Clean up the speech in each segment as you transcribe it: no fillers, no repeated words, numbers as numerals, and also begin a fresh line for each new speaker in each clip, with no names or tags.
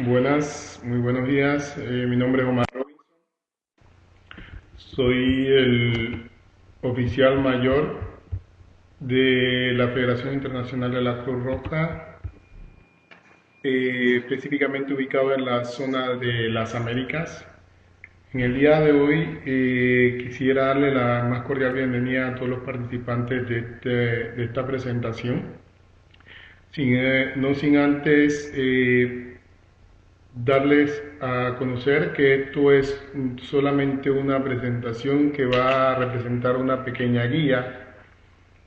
Muy buenos días. Mi nombre es Omar Robinson. Soy el oficial mayor de la Federación Internacional de la Cruz Roja, específicamente ubicado en la zona de las Américas. En el día de hoy quisiera darle la más cordial bienvenida a todos los participantes de esta presentación. No sin antes darles a conocer que esto es solamente una presentación que va a representar una pequeña guía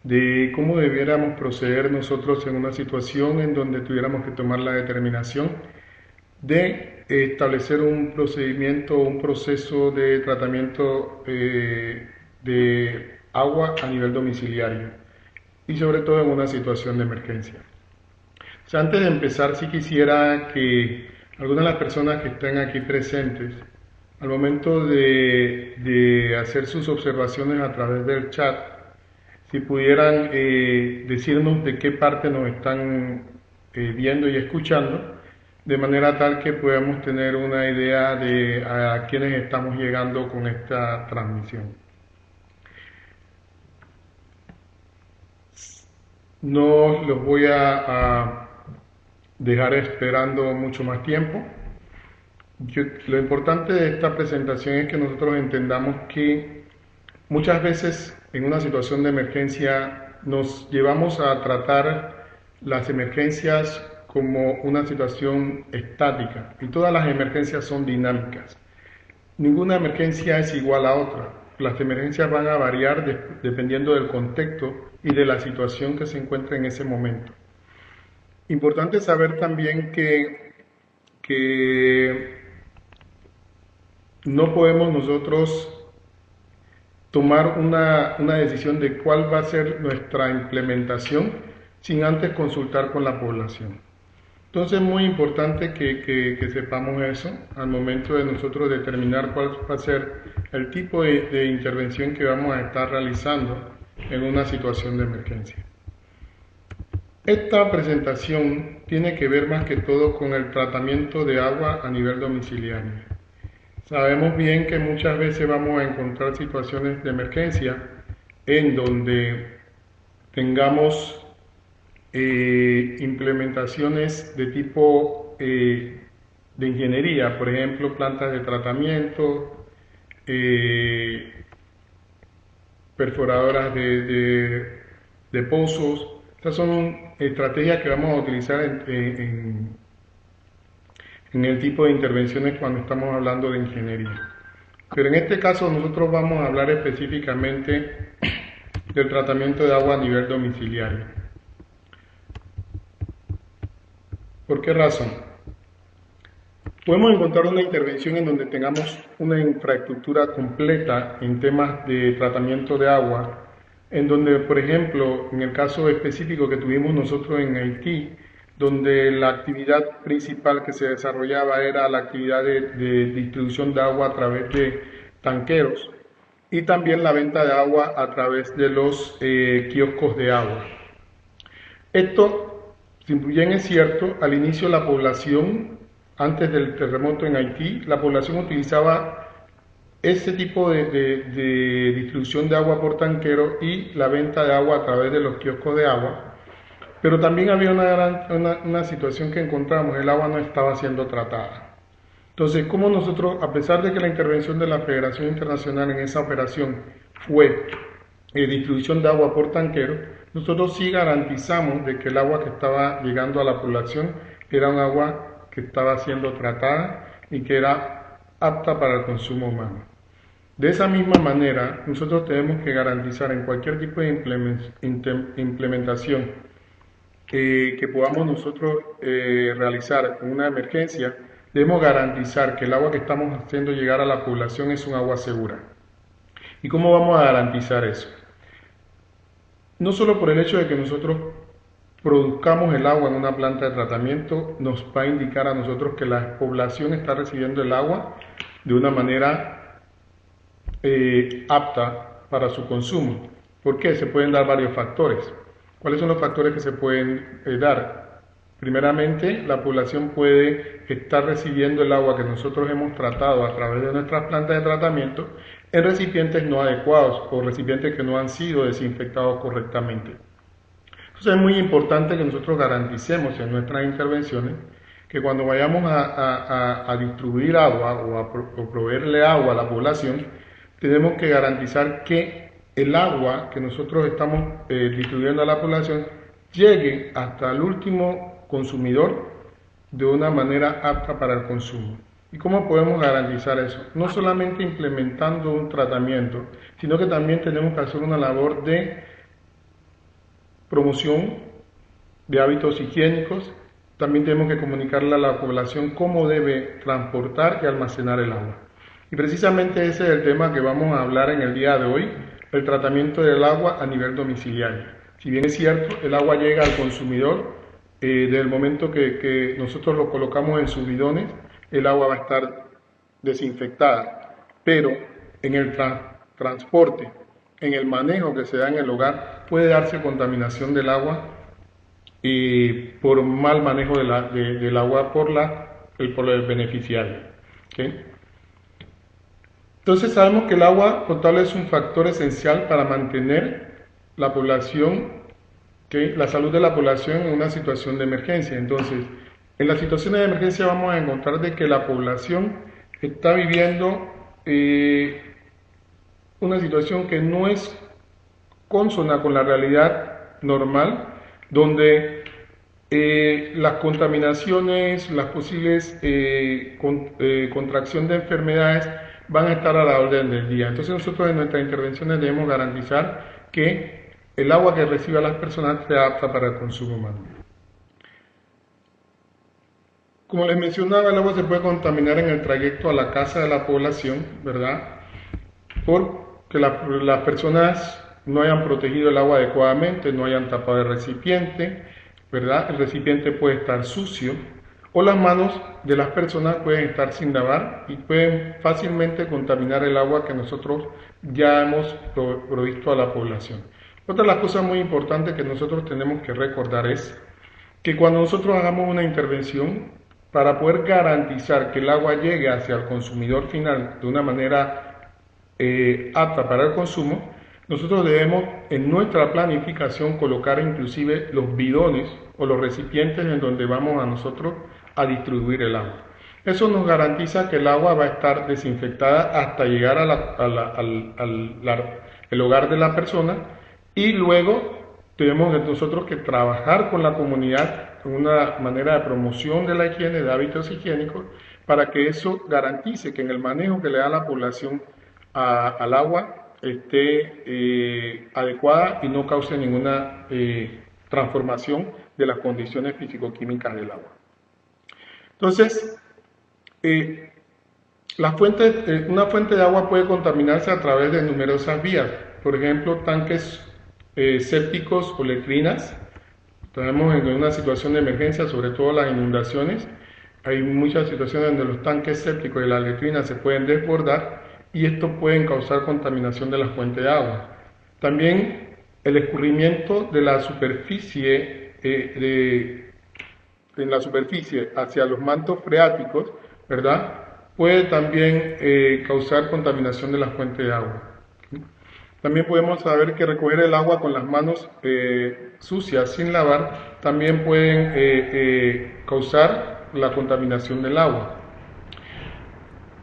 de cómo debiéramos proceder nosotros en una situación en donde tuviéramos que tomar la determinación de establecer un procedimiento, un proceso de tratamiento de agua a nivel domiciliario y sobre todo en una situación de emergencia. O sea, antes de empezar, sí quisiera que algunas de las personas que están aquí presentes, al momento de hacer sus observaciones a través del chat, si pudieran decirnos de qué parte nos están viendo y escuchando, de manera tal que podamos tener una idea de a quiénes estamos llegando con esta transmisión. No los voy a dejar esperando mucho más tiempo. Lo importante de esta presentación es que nosotros entendamos que muchas veces en una situación de emergencia nos llevamos a tratar las emergencias como una situación estática y todas las emergencias son dinámicas. Ninguna emergencia es igual a otra. Las emergencias van a variar dependiendo del contexto y de la situación que se encuentra en ese momento. Importante saber también que no podemos nosotros tomar una decisión de cuál va a ser nuestra implementación sin antes consultar con la población. Entonces es muy importante que sepamos eso al momento de nosotros determinar cuál va a ser el tipo de intervención que vamos a estar realizando en una situación de emergencia. Esta presentación tiene que ver más que todo con el tratamiento de agua a nivel domiciliario. Sabemos bien que muchas veces vamos a encontrar situaciones de emergencia en donde tengamos implementaciones de tipo de ingeniería, por ejemplo, plantas de tratamiento, perforadoras de pozos. Estas son estrategias que vamos a utilizar en el tipo de intervenciones cuando estamos hablando de ingeniería. Pero en este caso nosotros vamos a hablar específicamente del tratamiento de agua a nivel domiciliario. ¿Por qué razón? Podemos encontrar una intervención en donde tengamos una infraestructura completa en temas de tratamiento de agua, en donde, por ejemplo, en el caso específico que tuvimos nosotros en Haití, donde la actividad principal que se desarrollaba era la actividad de distribución de agua a través de tanqueros y también la venta de agua a través de los kioscos de agua. Esto, si bien es cierto, al inicio la población, antes del terremoto en Haití, la población utilizaba ese tipo de distribución de agua por tanquero y la venta de agua a través de los kioscos de agua, pero también había una situación que encontramos, el agua no estaba siendo tratada. Entonces, ¿cómo nosotros, a pesar de que la intervención de la Federación Internacional en esa operación fue distribución de agua por tanquero, nosotros sí garantizamos de que el agua que estaba llegando a la población era un agua que estaba siendo tratada y que era apta para el consumo humano. De esa misma manera, nosotros tenemos que garantizar en cualquier tipo de implementación que podamos nosotros realizar en una emergencia, debemos garantizar que el agua que estamos haciendo llegar a la población es un agua segura. ¿Y cómo vamos a garantizar eso? No solo por el hecho de que nosotros produzcamos el agua en una planta de tratamiento, nos va a indicar a nosotros que la población está recibiendo el agua de una manera apta para su consumo. ¿Por qué? Se pueden dar varios factores. ¿Cuáles son los factores que se pueden dar? Primeramente, la población puede estar recibiendo el agua que nosotros hemos tratado a través de nuestras plantas de tratamiento en recipientes no adecuados o recipientes que no han sido desinfectados correctamente. Entonces es muy importante que nosotros garanticemos en nuestras intervenciones que cuando vayamos a distribuir agua o proveerle agua a la población, tenemos que garantizar que el agua que nosotros estamos distribuyendo a la población llegue hasta el último consumidor de una manera apta para el consumo. ¿Y cómo podemos garantizar eso? No solamente implementando un tratamiento, sino que también tenemos que hacer una labor de promoción de hábitos higiénicos. También tenemos que comunicarle a la población cómo debe transportar y almacenar el agua. Y precisamente ese es el tema que vamos a hablar en el día de hoy, el tratamiento del agua a nivel domiciliario. Si bien es cierto, el agua llega al consumidor, desde el momento que nosotros lo colocamos en sus bidones, el agua va a estar desinfectada, pero en el transporte, en el manejo que se da en el hogar, puede darse contaminación del agua por mal manejo del agua por el beneficiario. ¿Okay? Entonces sabemos que el agua potable es un factor esencial para mantener la población, la salud de la población en una situación de emergencia. Entonces, en las situaciones de emergencia vamos a encontrar de que la población está viviendo una situación que no es consona con la realidad normal, donde las contaminaciones, las posibles contracción de enfermedades van a estar a la orden del día. Entonces nosotros en nuestras intervenciones debemos garantizar que el agua que reciban las personas sea apta para el consumo humano. Como les mencionaba, el agua se puede contaminar en el trayecto a la casa de la población, ¿verdad? Porque las personas no hayan protegido el agua adecuadamente, no hayan tapado el recipiente, ¿verdad? El recipiente puede estar sucio o las manos de las personas pueden estar sin lavar y pueden fácilmente contaminar el agua que nosotros ya hemos provisto a la población. Otra de las cosas muy importantes que nosotros tenemos que recordar es que cuando nosotros hagamos una intervención, para poder garantizar que el agua llegue hacia el consumidor final de una manera apta para el consumo, nosotros debemos en nuestra planificación colocar inclusive los bidones o los recipientes en donde vamos a nosotros a distribuir el agua. Eso nos garantiza que el agua va a estar desinfectada hasta llegar al hogar de la persona y luego tenemos nosotros que trabajar con la comunidad en una manera de promoción de la higiene, de hábitos higiénicos, para que eso garantice que en el manejo que le da la población al agua esté adecuada y no cause ninguna transformación de las condiciones físico-químicas del agua. Entonces, una fuente de agua puede contaminarse a través de numerosas vías, por ejemplo, tanques sépticos o letrinas. Tenemos en una situación de emergencia, sobre todo las inundaciones, hay muchas situaciones donde los tanques sépticos y las letrinas se pueden desbordar y esto puede causar contaminación de la fuente de agua. También el escurrimiento de la superficie en la superficie hacia los mantos freáticos, ¿verdad? Puede también causar contaminación de la fuente de agua. También podemos saber que recoger el agua con las manos sucias, sin lavar, también pueden causar la contaminación del agua.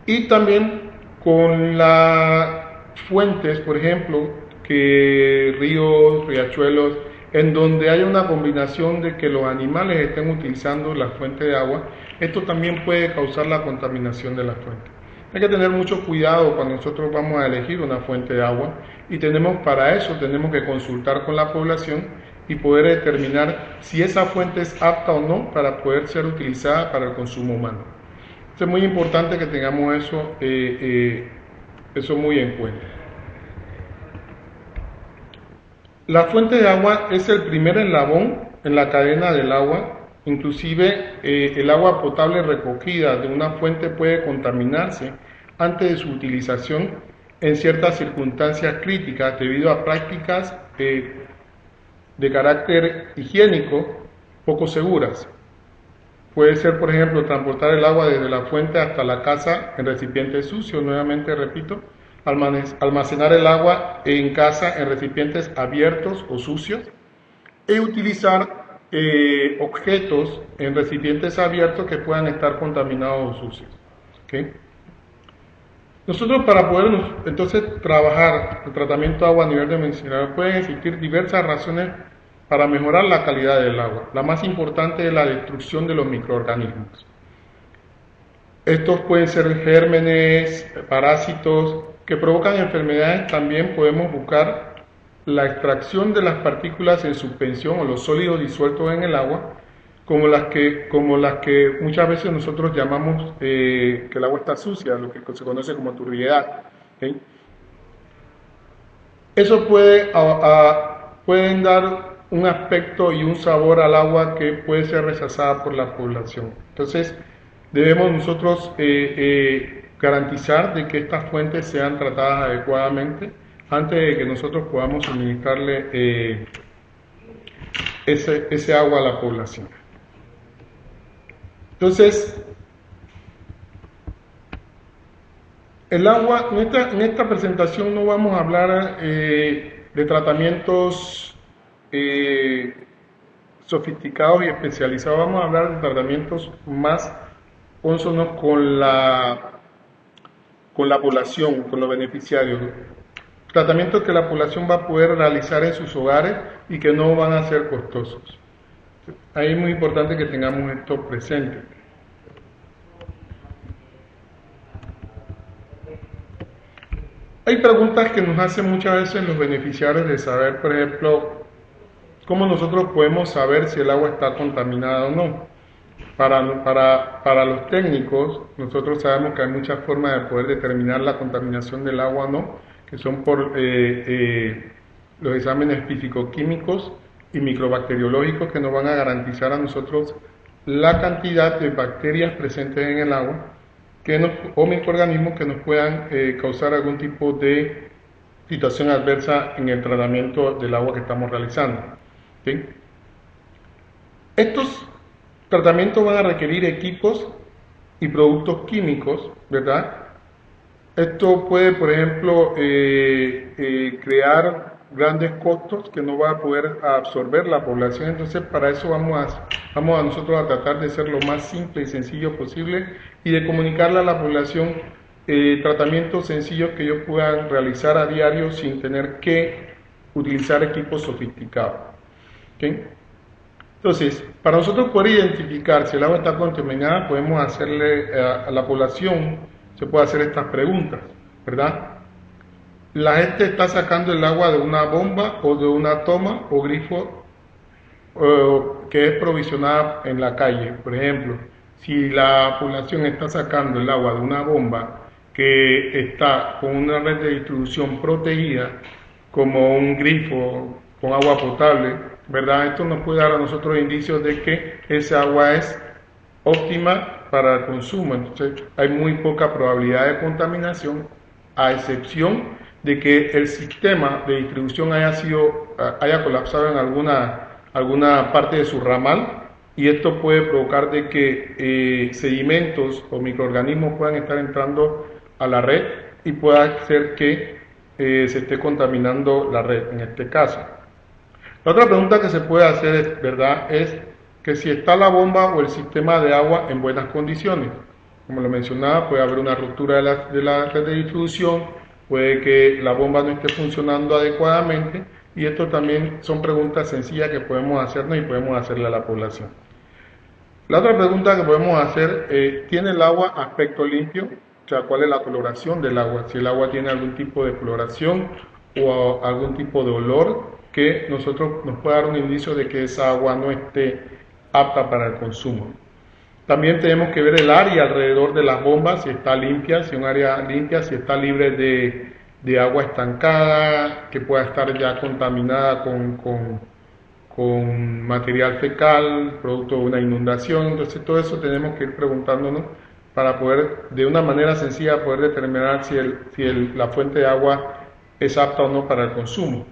Y también con las fuentes, por ejemplo, que ríos, riachuelos, en donde hay una combinación de que los animales estén utilizando la fuente de agua, esto también puede causar la contaminación de la fuente. Hay que tener mucho cuidado cuando nosotros vamos a elegir una fuente de agua y para eso tenemos que consultar con la población y poder determinar si esa fuente es apta o no para poder ser utilizada para el consumo humano. Entonces es muy importante que tengamos eso muy en cuenta. La fuente de agua es el primer eslabón en la cadena del agua. Inclusive el agua potable recogida de una fuente puede contaminarse antes de su utilización en ciertas circunstancias críticas debido a prácticas de carácter higiénico poco seguras. Puede ser, por ejemplo, transportar el agua desde la fuente hasta la casa en recipientes sucios, nuevamente repito, almacenar el agua en casa en recipientes abiertos o sucios y utilizar objetos en recipientes abiertos que puedan estar contaminados o sucios. ¿Okay? Nosotros para poder entonces trabajar el tratamiento de agua a nivel dimensional pueden existir diversas razones para mejorar la calidad del agua. La más importante es la destrucción de los microorganismos. Estos pueden ser gérmenes, parásitos que provocan enfermedades. También podemos buscar la extracción de las partículas en suspensión o los sólidos disueltos en el agua, como las que muchas veces nosotros llamamos que el agua está sucia, lo que se conoce como turbiedad. ¿Okay? Eso pueden dar un aspecto y un sabor al agua que puede ser rechazada por la población. Entonces, debemos nosotros garantizar de que estas fuentes sean tratadas adecuadamente antes de que nosotros podamos suministrarle ese agua a la población. Entonces, el agua, en esta presentación no vamos a hablar de tratamientos sofisticados y especializados, vamos a hablar de tratamientos más cónsonos con la población, con los beneficiarios. Tratamientos que la población va a poder realizar en sus hogares y que no van a ser costosos. Ahí es muy importante que tengamos esto presente. Hay preguntas que nos hacen muchas veces los beneficiarios de saber, por ejemplo, cómo nosotros podemos saber si el agua está contaminada o no. Para los técnicos, nosotros sabemos que hay muchas formas de poder determinar la contaminación del agua o no, que son por los exámenes físico-químicos y microbacteriológicos que nos van a garantizar a nosotros la cantidad de bacterias presentes en el agua o microorganismos que nos puedan causar algún tipo de situación adversa en el tratamiento del agua que estamos realizando. ¿Sí? Estos tratamientos van a requerir equipos y productos químicos, ¿verdad? Esto puede, por ejemplo, crear grandes costos que no va a poder absorber la población. Entonces, para eso vamos a nosotros a tratar de ser lo más simple y sencillo posible y de comunicarle a la población tratamientos sencillos que ellos puedan realizar a diario sin tener que utilizar equipos sofisticados. ¿Okay? Entonces, para nosotros poder identificar si el agua está contaminada, podemos hacerle a la población, se puede hacer estas preguntas, ¿verdad? La gente está sacando el agua de una bomba o de una toma o grifo que es provisionada en la calle. Por ejemplo, si la población está sacando el agua de una bomba que está con una red de distribución protegida, como un grifo con agua potable, ¿verdad? Esto nos puede dar a nosotros indicios de que esa agua es óptima para el consumo. Entonces, hay muy poca probabilidad de contaminación, a excepción de que el sistema de distribución haya colapsado en alguna parte de su ramal, y esto puede provocar de que sedimentos o microorganismos puedan estar entrando a la red y pueda hacer que se esté contaminando la red en este caso. La otra pregunta que se puede hacer, ¿verdad?, es que si está la bomba o el sistema de agua en buenas condiciones. Como lo mencionaba, puede haber una ruptura de la red de distribución, puede que la bomba no esté funcionando adecuadamente, y esto también son preguntas sencillas que podemos hacernos y podemos hacerle a la población. La otra pregunta que podemos hacer, ¿tiene el agua aspecto limpio? O sea, ¿cuál es la coloración del agua? Si el agua tiene algún tipo de coloración o algún tipo de olor que nos pueda dar un indicio de que esa agua no esté apta para el consumo. También tenemos que ver el área alrededor de las bombas, si está limpia, si es un área limpia, si está libre de agua estancada, que pueda estar ya contaminada con material fecal, producto de una inundación. Entonces todo eso tenemos que ir preguntándonos para poder, de una manera sencilla, poder determinar si la fuente de agua es apta o no para el consumo.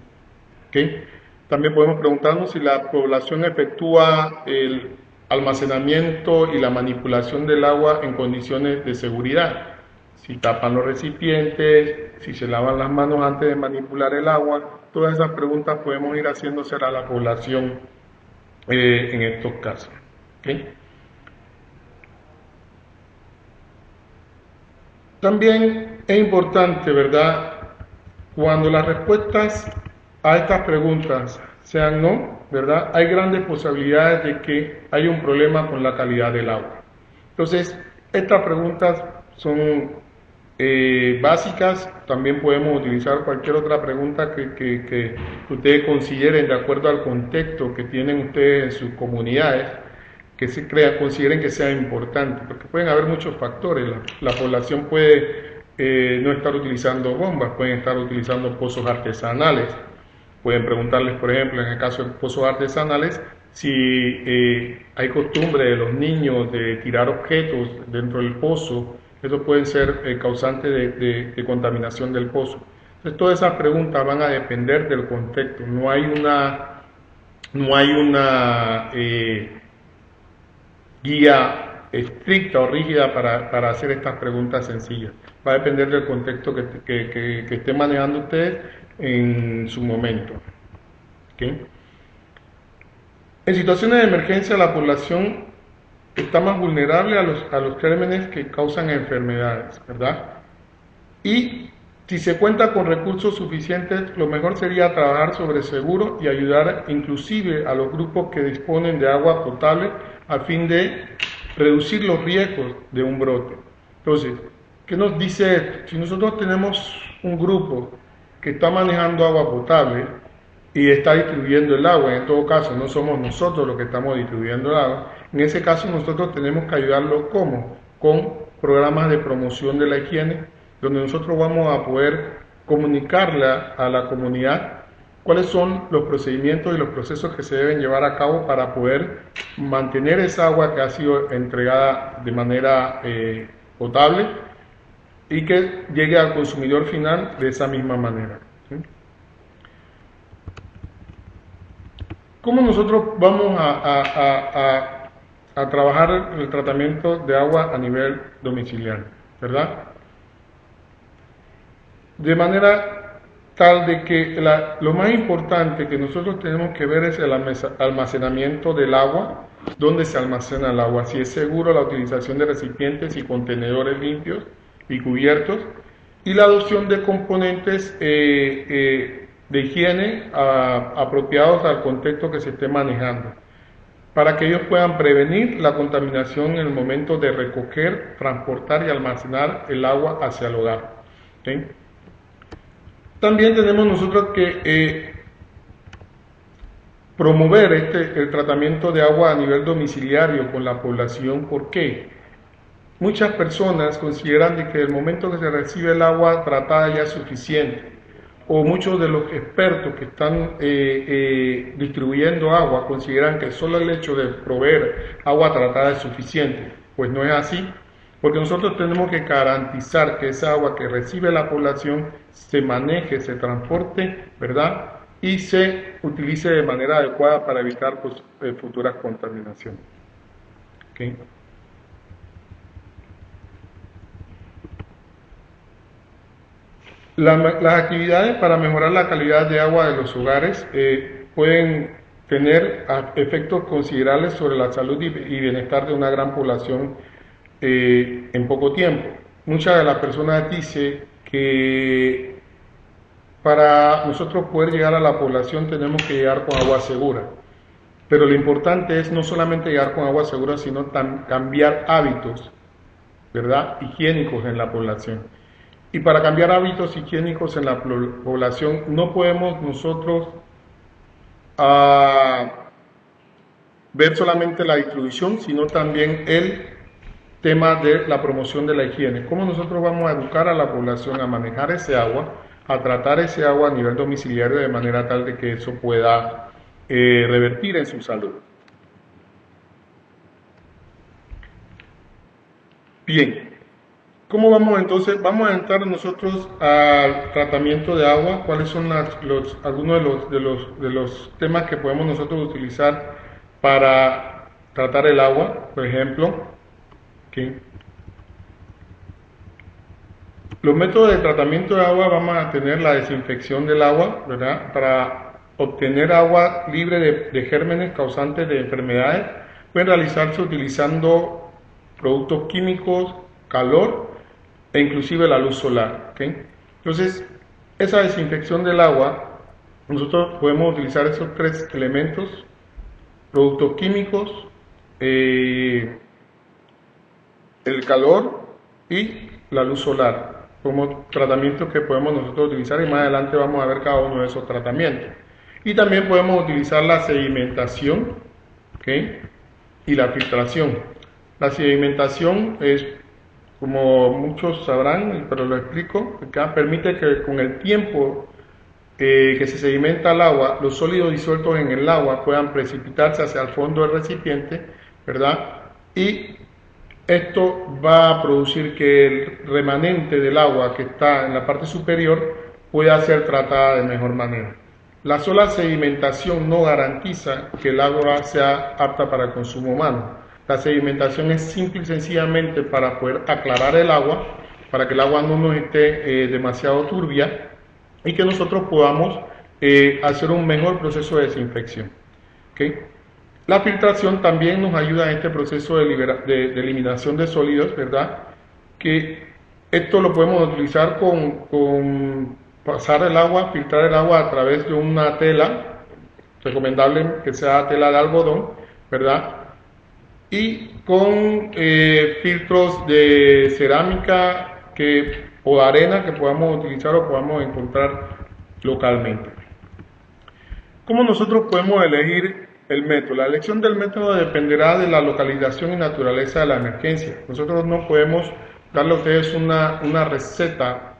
¿Okay? También podemos preguntarnos si la población efectúa almacenamiento y la manipulación del agua en condiciones de seguridad. Si tapan los recipientes, si se lavan las manos antes de manipular el agua, todas esas preguntas podemos ir haciéndose a la población en estos casos. ¿Okay? También es importante, ¿verdad? Cuando las respuestas a estas preguntas sean no, ¿verdad? Hay grandes posibilidades de que haya un problema con la calidad del agua. Entonces, estas preguntas son básicas. También podemos utilizar cualquier otra pregunta que ustedes consideren de acuerdo al contexto que tienen ustedes en sus comunidades, que consideren que sea importante, porque pueden haber muchos factores. La población puede no estar utilizando bombas, pueden estar utilizando pozos artesanales. Pueden preguntarles, por ejemplo, en el caso de pozos artesanales, si hay costumbre de los niños de tirar objetos dentro del pozo. Eso puede ser causante de contaminación del pozo. Entonces, todas esas preguntas van a depender del contexto. No hay una guía estricta o rígida para hacer estas preguntas sencillas. Va a depender del contexto que estén manejando ustedes en su momento. ¿Okay? En situaciones de emergencia, la población está más vulnerable a los gérmenes que causan enfermedades, ¿verdad? Y si se cuenta con recursos suficientes, lo mejor sería trabajar sobre seguro y ayudar inclusive a los grupos que disponen de agua potable a fin de reducir los riesgos de un brote. Entonces, ¿qué nos dice esto? Si nosotros tenemos un grupo que está manejando agua potable y está distribuyendo el agua, en todo caso no somos nosotros los que estamos distribuyendo el agua, en ese caso nosotros tenemos que ayudarlo ¿cómo? Con programas de promoción de la higiene, donde nosotros vamos a poder comunicarle a la comunidad cuáles son los procedimientos y los procesos que se deben llevar a cabo para poder mantener esa agua que ha sido entregada de manera potable y que llegue al consumidor final de esa misma manera. ¿Sí? ¿Cómo nosotros vamos a trabajar el tratamiento de agua a nivel domiciliario? ¿Verdad? De manera tal de que lo más importante que nosotros tenemos que ver es el almacenamiento del agua, dónde se almacena el agua, si es seguro la utilización de recipientes y contenedores limpios y cubiertos, y la adopción de componentes de higiene apropiados al contexto que se esté manejando, para que ellos puedan prevenir la contaminación en el momento de recoger, transportar y almacenar el agua hacia el hogar. ¿Okay? También tenemos nosotros que promover el tratamiento de agua a nivel domiciliario con la población. ¿Por qué? Muchas personas consideran de que el momento que se recibe el agua tratada ya es suficiente, o muchos de los expertos que están distribuyendo agua consideran que solo el hecho de proveer agua tratada es suficiente. Pues no es así, porque nosotros tenemos que garantizar que esa agua que recibe la población se maneje, se transporte, ¿verdad? Y se utilice de manera adecuada para evitar futuras contaminaciones. ¿Okay? Las actividades para mejorar la calidad de agua de los hogares pueden tener efectos considerables sobre la salud y bienestar de una gran población en poco tiempo. Muchas de las personas dicen que para nosotros poder llegar a la población tenemos que llegar con agua segura, pero lo importante es no solamente llegar con agua segura, sino cambiar hábitos, ¿verdad?, higiénicos en la población. Y para cambiar hábitos higiénicos en la población no podemos nosotros ver solamente la distribución, sino también el tema de la promoción de la higiene. ¿Cómo nosotros vamos a educar a la población a manejar ese agua, a tratar ese agua a nivel domiciliario de manera tal de que eso pueda revertir en su salud? Bien, ¿cómo vamos entonces? Vamos a entrar nosotros al tratamiento de agua. ¿Cuáles son algunos de los temas que podemos nosotros utilizar para tratar el agua, por ejemplo. ¿Okay? Los métodos de tratamiento de agua, vamos a tener la desinfección del agua, ¿verdad? Para obtener agua libre de gérmenes causantes de enfermedades, pueden realizarse utilizando productos químicos, calor e inclusive la luz solar. ¿Okay? Entonces, esa desinfección del agua, nosotros podemos utilizar esos tres elementos: productos químicos, el calor y la luz solar, como tratamientos que podemos nosotros utilizar, y más adelante vamos a ver cada uno de esos tratamientos. Y también podemos utilizar la sedimentación, ¿okay? Y la filtración. La sedimentación es, como muchos sabrán, pero lo explico, permite que con el tiempo que se sedimenta el agua, los sólidos disueltos en el agua puedan precipitarse hacia el fondo del recipiente, ¿verdad? Y esto va a producir que el remanente del agua que está en la parte superior pueda ser tratada de mejor manera. La sola sedimentación no garantiza que el agua sea apta para el consumo humano. La sedimentación es simple y sencillamente para poder aclarar el agua, para que el agua no nos esté demasiado turbia y que nosotros podamos hacer un mejor proceso de desinfección. ¿Okay? La filtración también nos ayuda en este proceso de eliminación de sólidos, ¿verdad? Que esto lo podemos utilizar con pasar el agua, filtrar el agua a través de una tela, recomendable que sea tela de algodón, ¿verdad? Y con filtros de cerámica o de arena que podamos utilizar o podamos encontrar localmente. ¿Cómo nosotros podemos elegir el método? La elección del método dependerá de la localización y naturaleza de la emergencia. Nosotros no podemos darle a ustedes una receta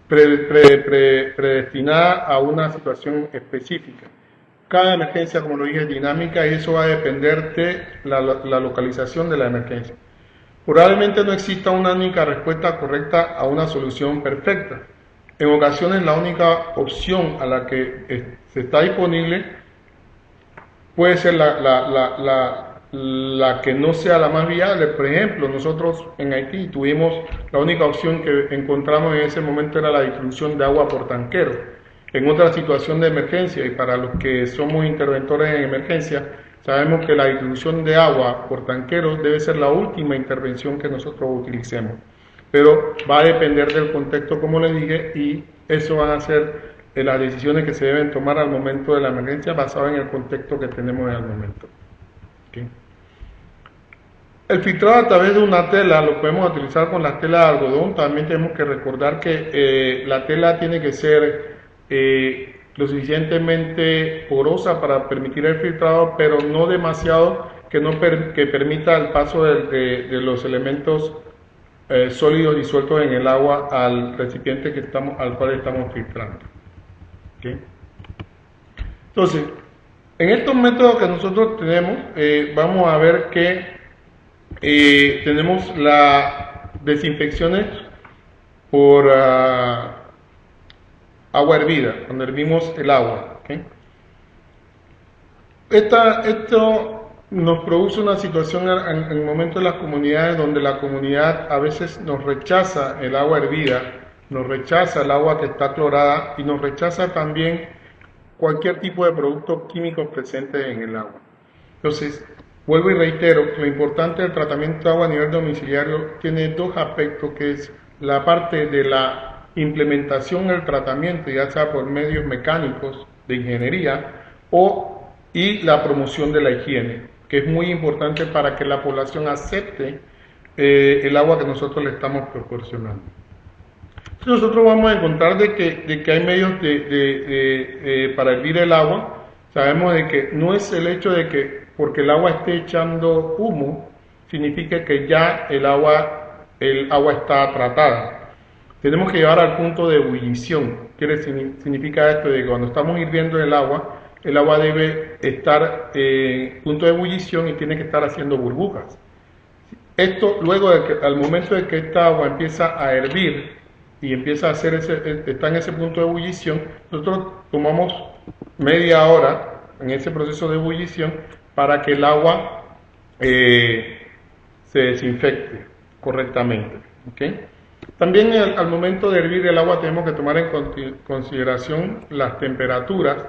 predestinada a una situación específica. Cada emergencia, como lo dije, es dinámica y eso va a depender de la localización de la emergencia. Probablemente no exista una única respuesta correcta a una solución perfecta. En ocasiones la única opción a la que se está disponible puede ser la que no sea la más viable. Por ejemplo, nosotros en Haití tuvimos la única opción que encontramos en ese momento era la distribución de agua por tanquero. En otra situación de emergencia, y para los que somos interventores en emergencia, sabemos que la distribución de agua por tanqueros debe ser la última intervención que nosotros utilicemos. Pero va a depender del contexto, como les dije, y eso van a ser las decisiones que se deben tomar al momento de la emergencia basadas en el contexto que tenemos en el momento. ¿Okay? El filtrado a través de una tela lo podemos utilizar con la tela de algodón. También tenemos que recordar que la tela tiene que ser lo suficientemente porosa para permitir el filtrado, pero no demasiado que permita el paso de los elementos sólidos disueltos en el agua al recipiente al cual estamos filtrando. ¿Okay? Entonces, en estos métodos que nosotros tenemos, vamos a ver que tenemos las desinfecciones por agua hervida, cuando hervimos el agua. ¿Okay? Esto nos produce una situación en el momento de las comunidades donde la comunidad a veces nos rechaza el agua hervida, nos rechaza el agua que está clorada y nos rechaza también cualquier tipo de productos químicos presentes en el agua. Entonces, vuelvo y reitero, lo importante del tratamiento de agua a nivel domiciliario tiene dos aspectos, que es la parte de la implementación del tratamiento, ya sea por medios mecánicos de ingeniería y la promoción de la higiene, que es muy importante para que la población acepte el agua que nosotros le estamos proporcionando. Entonces nosotros vamos a encontrar de que hay medios para hervir el agua. Sabemos de que no es el hecho de que porque el agua esté echando humo, significa que ya el agua está tratada. Tenemos que llevar al punto de ebullición. Significa esto de que cuando estamos hirviendo el agua debe estar en punto de ebullición y tiene que estar haciendo burbujas. Esto luego al momento de que esta agua empieza a hervir y empieza a está en ese punto de ebullición, nosotros tomamos media hora en ese proceso de ebullición para que el agua se desinfecte correctamente. ¿Okay? También al momento de hervir el agua tenemos que tomar en consideración las temperaturas,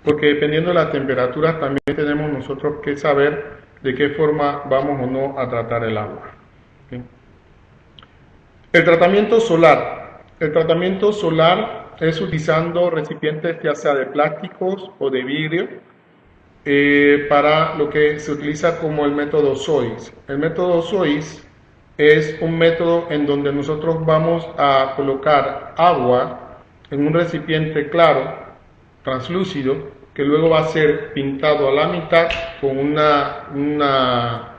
porque dependiendo de las temperaturas también tenemos nosotros que saber de qué forma vamos o no a tratar el agua. ¿Okay? El tratamiento solar. El tratamiento solar es utilizando recipientes ya sea de plásticos o de vidrio para lo que se utiliza como el método SOIS. El método SOIS es un método en donde nosotros vamos a colocar agua en un recipiente claro, translúcido, que luego va a ser pintado a la mitad con una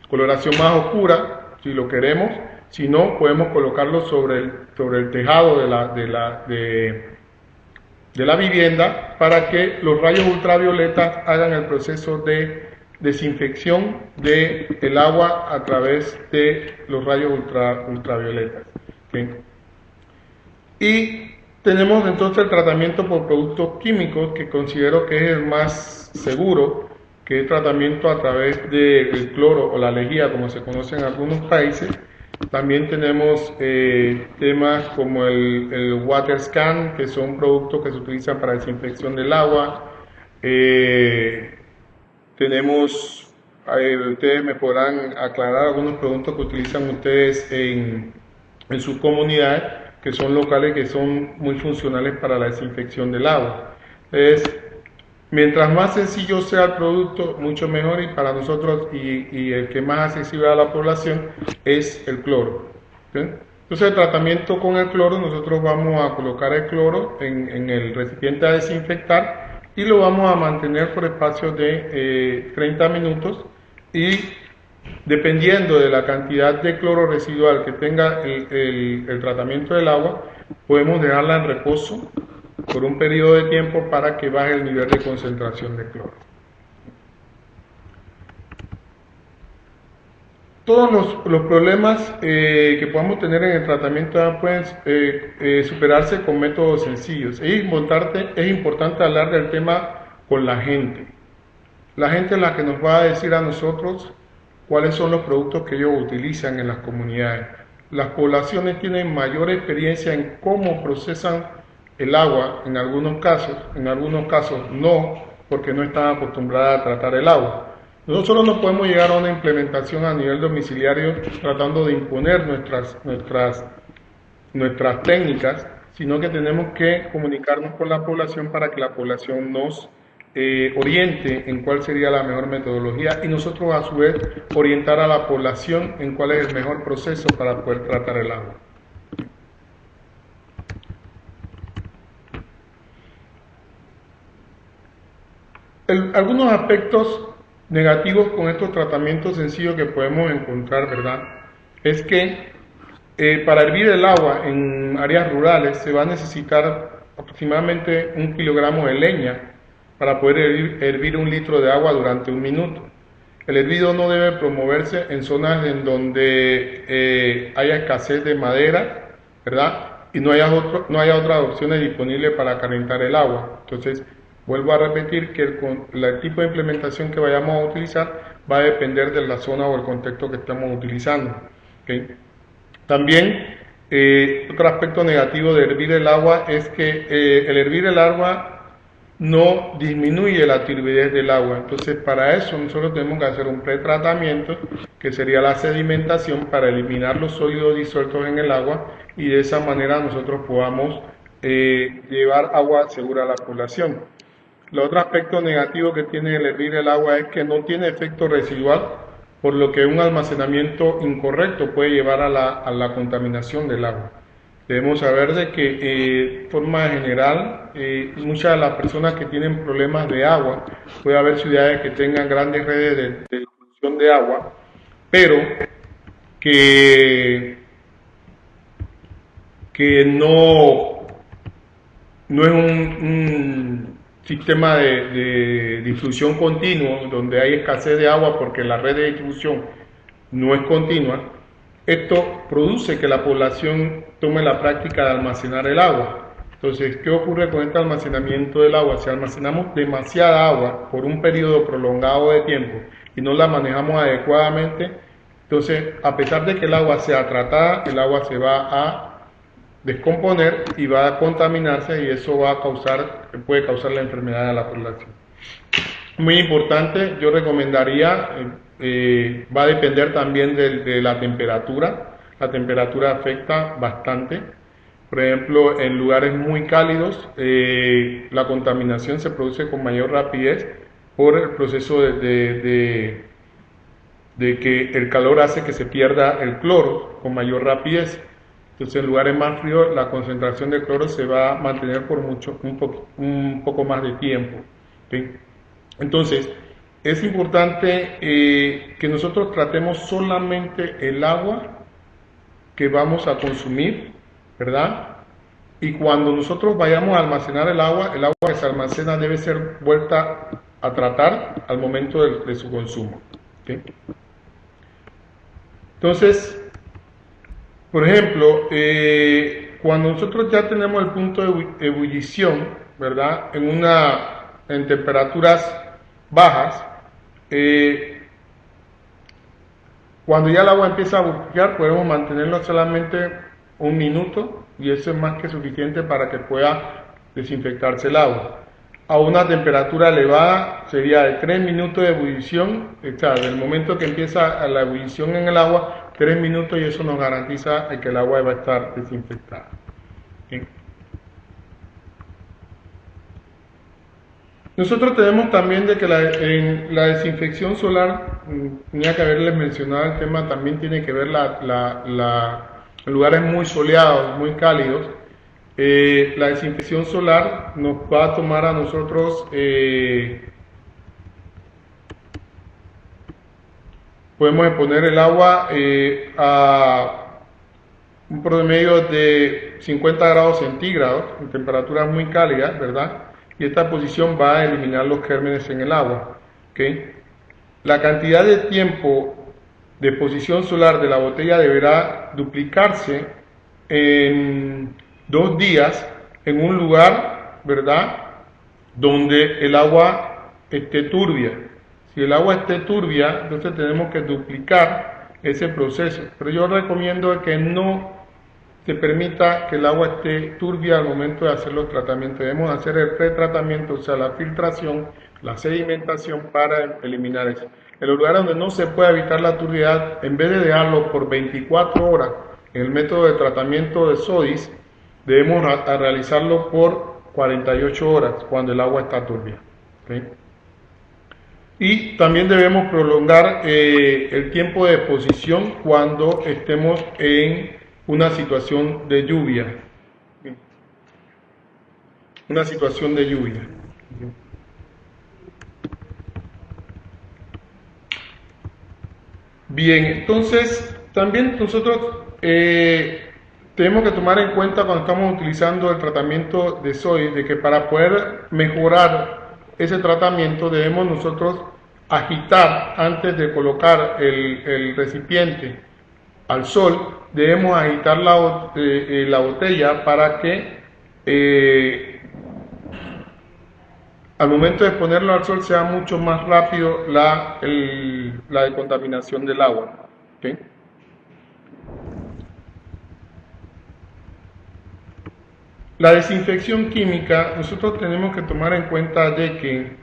coloración más oscura, si lo queremos. Si no, podemos colocarlo sobre el tejado de la vivienda para que los rayos ultravioletas hagan el proceso de desinfección del agua a través de los rayos ultravioletas. ¿Okay? Y tenemos entonces el tratamiento por productos químicos, que considero que es el más seguro, que es el tratamiento a través del cloro o la lejía, como se conoce en algunos países. También tenemos temas como el water scan, que son productos que se utilizan para desinfección del agua. Tenemos, ustedes me podrán aclarar algunos productos que utilizan ustedes en sus comunidades, que son locales, que son muy funcionales para la desinfección del agua. Entonces, mientras más sencillo sea el producto, mucho mejor, y para nosotros y el que más accesible a la población es el cloro. ¿Sí? Entonces, el tratamiento con el cloro, nosotros vamos a colocar el cloro en el recipiente a desinfectar y lo vamos a mantener por espacios de 30 minutos, y dependiendo de la cantidad de cloro residual que tenga el tratamiento del agua, podemos dejarla en reposo por un periodo de tiempo para que baje el nivel de concentración de cloro. Todos los problemas que podamos tener en el tratamiento pueden superarse con métodos sencillos. Es importante hablar del tema con la gente. La gente es la que nos va a decir a nosotros cuáles son los productos que ellos utilizan en las comunidades. Las poblaciones tienen mayor experiencia en cómo procesan el agua en algunos casos no, porque no están acostumbradas a tratar el agua. Nosotros no podemos llegar a una implementación a nivel domiciliario tratando de imponer nuestras técnicas, sino que tenemos que comunicarnos con la población para que la población nos oriente en cuál sería la mejor metodología, y nosotros a su vez orientar a la población en cuál es el mejor proceso para poder tratar el agua. Algunos aspectos negativos con estos tratamientos sencillos que podemos encontrar, ¿verdad? Es que para hervir el agua en áreas rurales se va a necesitar aproximadamente 1 kilogramo de leña para poder hervir 1 litro de agua durante 1 minuto. El hervido no debe promoverse en zonas en donde haya escasez de madera, ¿verdad? Y no haya otras opciones disponibles para calentar el agua. Entonces, vuelvo a repetir que el tipo de implementación que vayamos a utilizar va a depender de la zona o el contexto que estamos utilizando. ¿Okay? También, otro aspecto negativo de hervir el agua es que el hervir el agua no disminuye la turbidez del agua. Entonces, para eso nosotros tenemos que hacer un pretratamiento, que sería la sedimentación, para eliminar los sólidos disueltos en el agua, y de esa manera nosotros podamos llevar agua segura a la población. El otro aspecto negativo que tiene el hervir el agua es que no tiene efecto residual, por lo que un almacenamiento incorrecto puede llevar a la contaminación del agua. Debemos saber de que, de forma general, muchas de las personas que tienen problemas de agua, puede haber ciudades que tengan grandes redes de distribución de agua, pero que no es un sistema de distribución continuo, donde hay escasez de agua porque la red de distribución no es continua. Esto produce que la población tome la práctica de almacenar el agua. Entonces, ¿qué ocurre con este almacenamiento del agua? Si almacenamos demasiada agua por un periodo prolongado de tiempo y no la manejamos adecuadamente, entonces, a pesar de que el agua sea tratada, el agua se va a descomponer y va a contaminarse y eso va a puede causar la enfermedad de la población. Muy importante, yo recomendaría, va a depender también de la temperatura. La temperatura afecta bastante. Por ejemplo, en lugares muy cálidos, la contaminación se produce con mayor rapidez por el proceso de que el calor hace que se pierda el cloro con mayor rapidez. Entonces, en lugares más fríos, la concentración de cloro se va a mantener por un poco más de tiempo. ¿Sí? Entonces, es importante que nosotros tratemos solamente el agua que vamos a consumir, ¿verdad? Y cuando nosotros vayamos a almacenar el agua que se almacena debe ser vuelta a tratar al momento de su consumo. ¿Sí? Entonces, por ejemplo, cuando nosotros ya tenemos el punto de ebullición, ¿verdad? En temperaturas bajas, cuando ya el agua empieza a burbujear, podemos mantenerlo solamente un minuto y eso es más que suficiente para que pueda desinfectarse el agua. A una temperatura elevada sería de 3 minutos de ebullición, o sea, del momento que empieza la ebullición en el agua, 3 minutos y eso nos garantiza que el agua va a estar desinfectada. ¿Bien? Nosotros tenemos también de que en la desinfección solar, tenía que haberles mencionado el tema, también tiene que ver en lugares muy soleados, muy cálidos. La desinfección solar nos va a tomar a nosotros, podemos poner el agua a un promedio de 50 grados centígrados, en temperaturas muy cálidas, ¿verdad? Y esta posición va a eliminar los gérmenes en el agua. ¿Okay? La cantidad de tiempo de exposición solar de la botella deberá duplicarse en 2 días en un lugar, ¿verdad?, donde el agua esté turbia. Si el agua esté turbia, entonces tenemos que duplicar ese proceso. Pero yo recomiendo que no se permita que el agua esté turbia al momento de hacer los tratamientos. Debemos hacer el pretratamiento, o sea, la filtración, la sedimentación para eliminar eso. En los lugares donde no se puede evitar la turbiedad, en vez de dejarlo por 24 horas en el método de tratamiento de SODIS, debemos realizarlo por 48 horas cuando el agua está turbia. ¿Okay? Y también debemos prolongar el tiempo de exposición cuando estemos en una situación de lluvia. Una situación de lluvia. Bien, entonces también nosotros tenemos que tomar en cuenta cuando estamos utilizando el tratamiento de SODIS, de que para poder mejorar ese tratamiento debemos nosotros agitar antes de colocar el recipiente al sol, debemos agitar la botella para que al momento de ponerlo al sol sea mucho más rápido la decontaminación del agua. ¿Okay? La desinfección química, nosotros tenemos que tomar en cuenta de que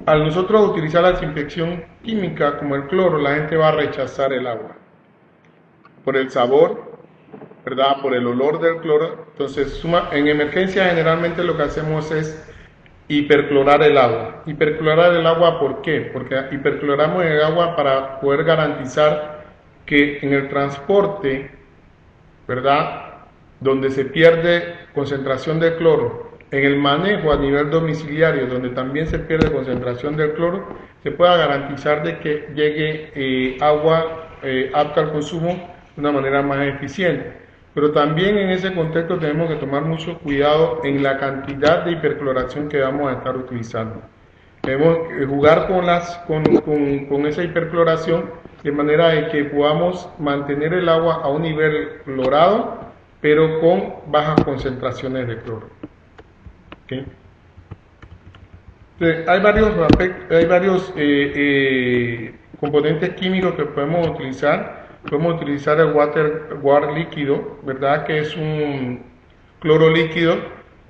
al nosotros utilizar la desinfección química como el cloro, la gente va a rechazar el agua por el sabor, ¿verdad? Por el olor del cloro. Entonces, en emergencia generalmente lo que hacemos es hiperclorar el agua. Hiperclorar el agua, ¿por qué? Porque hipercloramos el agua para poder garantizar que en el transporte, ¿verdad?, donde se pierde concentración de cloro, en el manejo a nivel domiciliario, donde también se pierde concentración del cloro, se pueda garantizar de que llegue agua apta al consumo de una manera más eficiente. Pero también en ese contexto tenemos que tomar mucho cuidado en la cantidad de hipercloración que vamos a estar utilizando. Debemos jugar con esa hipercloración de manera de que podamos mantener el agua a un nivel clorado, pero con bajas concentraciones de cloro. ¿Okay? Entonces, hay varios componentes químicos que podemos utilizar. Podemos utilizar el water líquido, ¿verdad? Que es un cloro líquido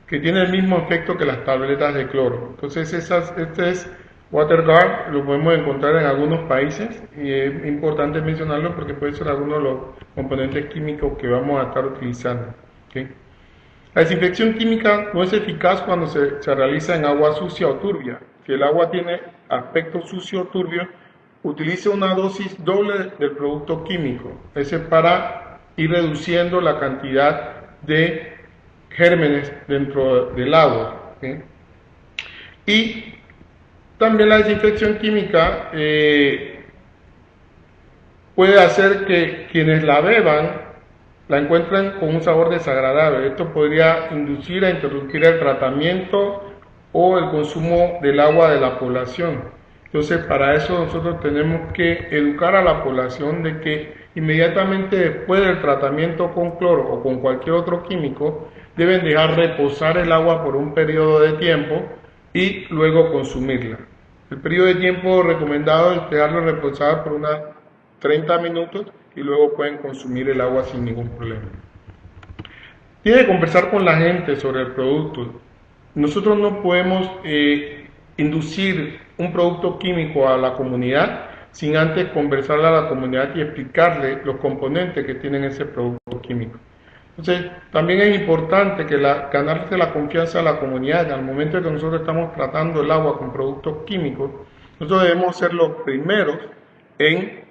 que tiene el mismo efecto que las tabletas de cloro. Entonces, este es WaterGuard, lo podemos encontrar en algunos países y es importante mencionarlo porque puede ser alguno de los componentes químicos que vamos a estar utilizando. ¿Okay? La desinfección química no es eficaz cuando se realiza en agua sucia o turbia. Si el agua tiene aspecto sucio o turbio, utilice una dosis doble del producto químico. Ese es para ir reduciendo la cantidad de gérmenes dentro del agua. ¿Okay? Y también la desinfección química puede hacer que quienes la beban la encuentren con un sabor desagradable. Esto podría inducir a interrumpir el tratamiento o el consumo del agua de la población. Entonces, para eso nosotros tenemos que educar a la población de que inmediatamente después del tratamiento con cloro o con cualquier otro químico, deben dejar reposar el agua por un periodo de tiempo y luego consumirla. El periodo de tiempo recomendado es dejarlo reposar por unos 30 minutos y luego pueden consumir el agua sin ningún problema. Tiene que conversar con la gente sobre el producto. Nosotros no podemos inducir un producto químico a la comunidad sin antes conversarle a la comunidad y explicarle los componentes que tienen ese producto químico. Entonces, también es importante que ganarse la confianza de la comunidad. Al momento que nosotros estamos tratando el agua con productos químicos, nosotros debemos ser los primeros en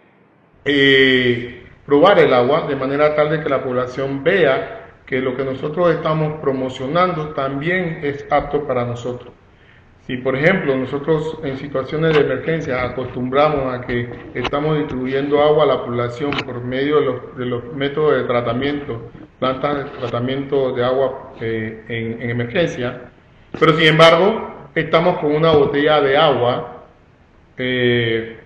probar el agua de manera tal de que la población vea que lo que nosotros estamos promocionando también es apto para nosotros. Si, por ejemplo, nosotros en situaciones de emergencia acostumbramos a que estamos distribuyendo agua a la población por medio de los métodos de tratamiento, plantas de tratamiento de agua en emergencia, pero sin embargo estamos con una botella de agua que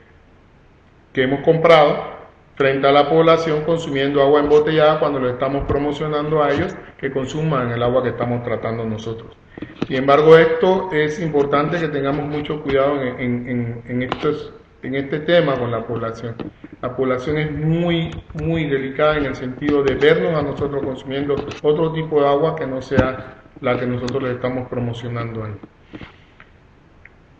hemos comprado frente a la población consumiendo agua embotellada cuando lo estamos promocionando a ellos que consuman el agua que estamos tratando nosotros. Sin embargo, esto es importante que tengamos mucho cuidado en este tema con la población. La población es muy delicada en el sentido de vernos a nosotros consumiendo otro tipo de agua que no sea la que nosotros les estamos promocionando ahí.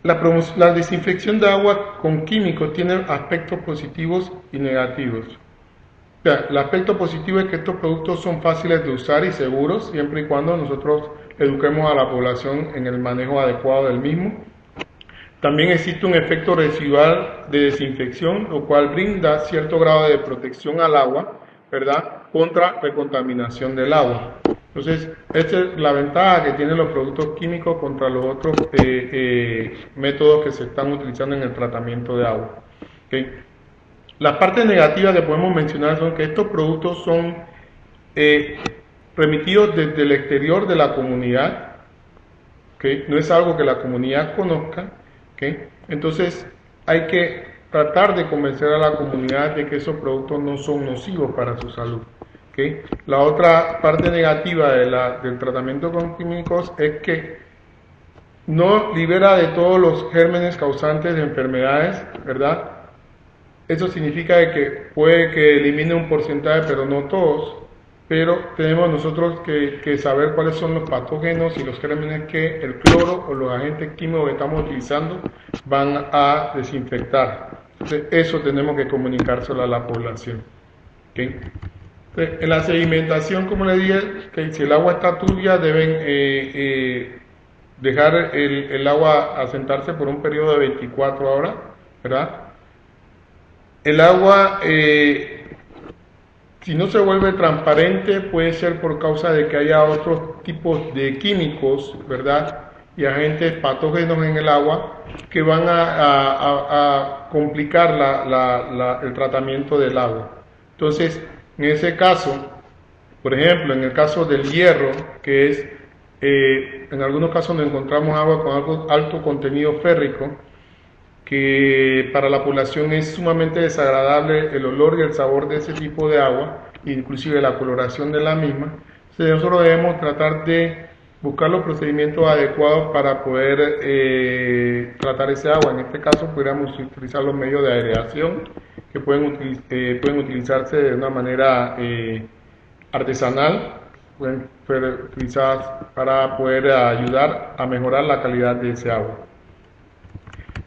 La desinfección de agua con químicos tiene aspectos positivos y negativos. O sea, el aspecto positivo es que estos productos son fáciles de usar y seguros siempre y cuando nosotros eduquemos a la población en el manejo adecuado del mismo. También existe un efecto residual de desinfección, lo cual brinda cierto grado de protección al agua, ¿verdad?, contra recontaminación del agua. Entonces, esta es la ventaja que tienen los productos químicos contra los otros métodos que se están utilizando en el tratamiento de agua. ¿Okay? Las partes negativas que podemos mencionar son que estos productos son remitidos desde el exterior de la comunidad, ¿okay? No es algo que la comunidad conozca, ¿okay? Entonces hay que tratar de convencer a la comunidad de que esos productos no son nocivos para su salud, ¿okay? La otra parte negativa del tratamiento con químicos es que no libera de todos los gérmenes causantes de enfermedades, ¿verdad? Eso significa que puede que elimine un porcentaje, pero no todos. Pero tenemos nosotros que saber cuáles son los patógenos y los gérmenes que el cloro o los agentes químicos que estamos utilizando van a desinfectar. Entonces, eso tenemos que comunicárselo a la población. ¿Okay? Entonces, en la sedimentación, como le dije, que si el agua está turbia, deben dejar el agua asentarse por un periodo de 24 horas, ¿verdad? El agua, si no se vuelve transparente, puede ser por causa de que haya otros tipos de químicos, ¿verdad?, y agentes patógenos en el agua que van a complicar el tratamiento del agua. Entonces, en ese caso, por ejemplo, en el caso del hierro, que es, en algunos casos nos encontramos agua con alto contenido férrico, que para la población es sumamente desagradable el olor y el sabor de ese tipo de agua. inclusive la coloración de la misma. Entonces nosotros debemos tratar de buscar los procedimientos adecuados para poder tratar ese agua. En este caso podríamos utilizar los medios de aireación que pueden utilizarse de una manera artesanal, pueden ser utilizadas para poder ayudar a mejorar la calidad de ese agua.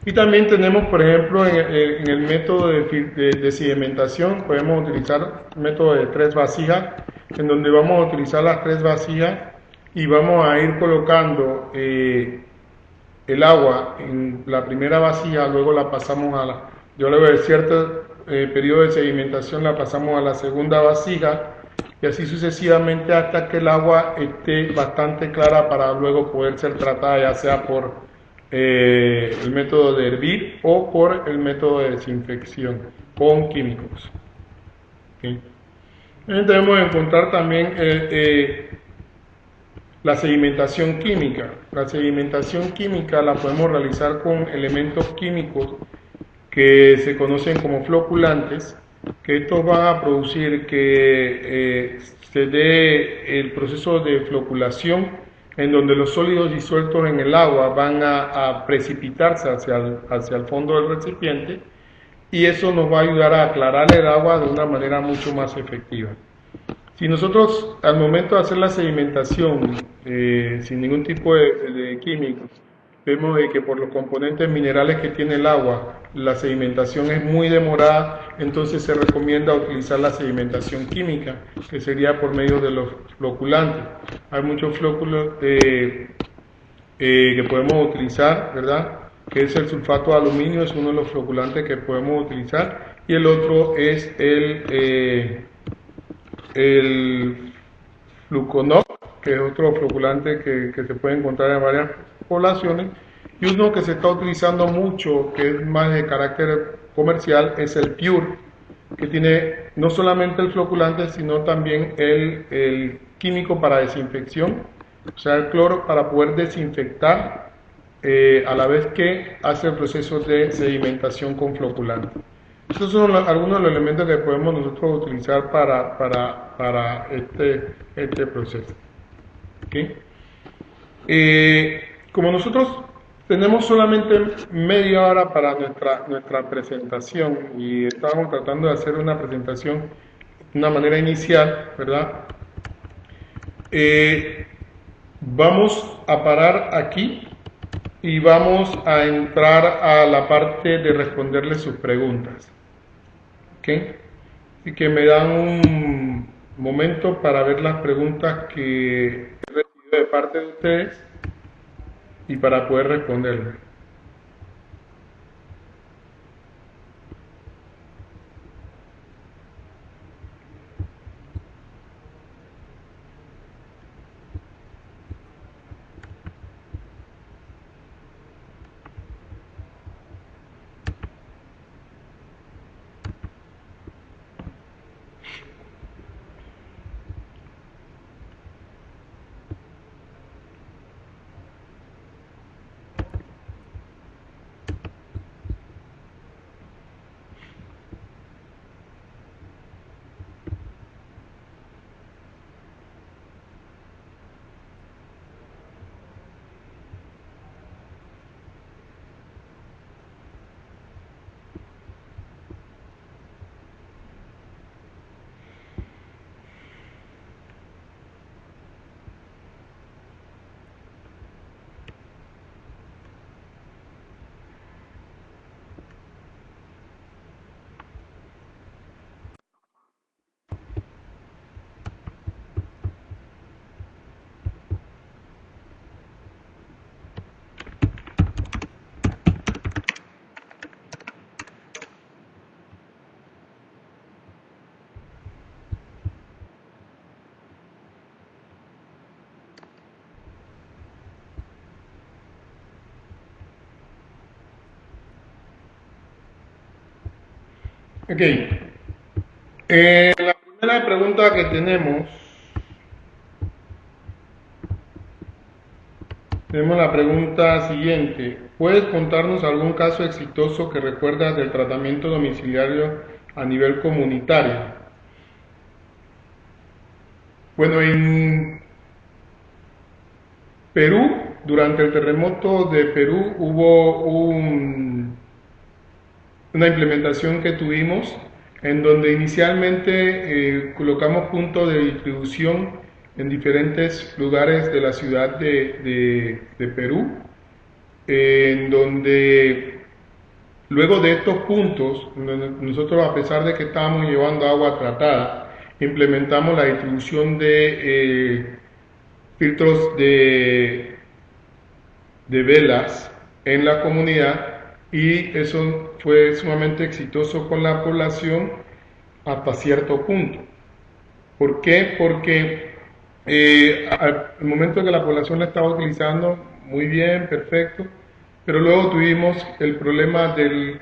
Y también tenemos, por ejemplo, en el método de sedimentación, podemos utilizar el método de 3 vasijas, en donde vamos a utilizar las 3 vasijas y vamos a ir colocando el agua en la primera vasija, luego la pasamos luego de cierto periodo de sedimentación la pasamos a la segunda vasija, y así sucesivamente hasta que el agua esté bastante clara para luego poder ser tratada, ya sea por el método de hervir o por el método de desinfección con químicos. ¿Okay? Debemos encontrar también la sedimentación química. La sedimentación química la podemos realizar con elementos químicos que se conocen como floculantes, que estos van a producir que se dé el proceso de floculación, en donde los sólidos disueltos en el agua van a precipitarse hacia el fondo del recipiente, y eso nos va a ayudar a aclarar el agua de una manera mucho más efectiva. Si nosotros al momento de hacer la sedimentación sin ningún tipo de químicos, vemos que por los componentes minerales que tiene el agua, la sedimentación es muy demorada, entonces se recomienda utilizar la sedimentación química, que sería por medio de los floculantes. Hay muchos flóculos que podemos utilizar, ¿verdad? Que es el sulfato de aluminio, es uno de los floculantes que podemos utilizar, y el otro es el fluconol, que es otro floculante que se puede encontrar en varias poblaciones, y uno que se está utilizando mucho, que es más de carácter comercial, es el Pure, que tiene no solamente el floculante, sino también el químico para desinfección, o sea, el cloro, para poder desinfectar a la vez que hace el proceso de sedimentación con floculante. Estos son algunos de los elementos que podemos nosotros utilizar para este proceso. ¿Okay? Como nosotros tenemos solamente media hora para nuestra presentación y estábamos tratando de hacer una presentación de una manera inicial, ¿verdad? Vamos a parar aquí y vamos a entrar a la parte de responderles sus preguntas. ¿Ok? Así que me dan un momento para ver las preguntas que he recibido de parte de ustedes y para poder responderles. Ok. La primera pregunta que tenemos la pregunta siguiente. ¿Puedes contarnos algún caso exitoso que recuerdas del tratamiento domiciliario a nivel comunitario? Bueno, en Perú, durante el terremoto de Perú, hubo una implementación que tuvimos en donde inicialmente colocamos puntos de distribución en diferentes lugares de la ciudad de Perú, en donde luego de estos puntos, nosotros a pesar de que estábamos llevando agua tratada, implementamos la distribución de filtros de velas en la comunidad y eso fue sumamente exitoso con la población hasta cierto punto. ¿Por qué? Porque al momento que la población la estaba utilizando muy bien, perfecto, pero luego tuvimos el problema del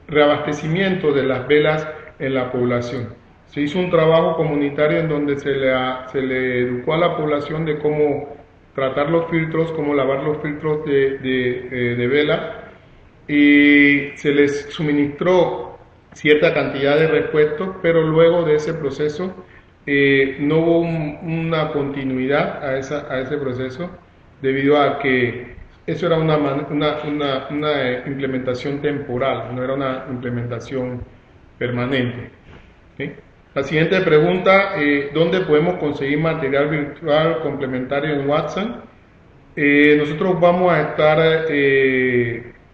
reabastecimiento de las velas en la población. Se hizo un trabajo comunitario en donde se le educó a la población de cómo tratar los filtros, cómo lavar los filtros de vela y se les suministró cierta cantidad de repuestos, pero luego de ese proceso no hubo una continuidad a ese proceso debido a que eso era una implementación temporal, no era una implementación permanente. ¿Sí? La siguiente pregunta, ¿dónde podemos conseguir material virtual complementario en Watson? Nosotros vamos a estar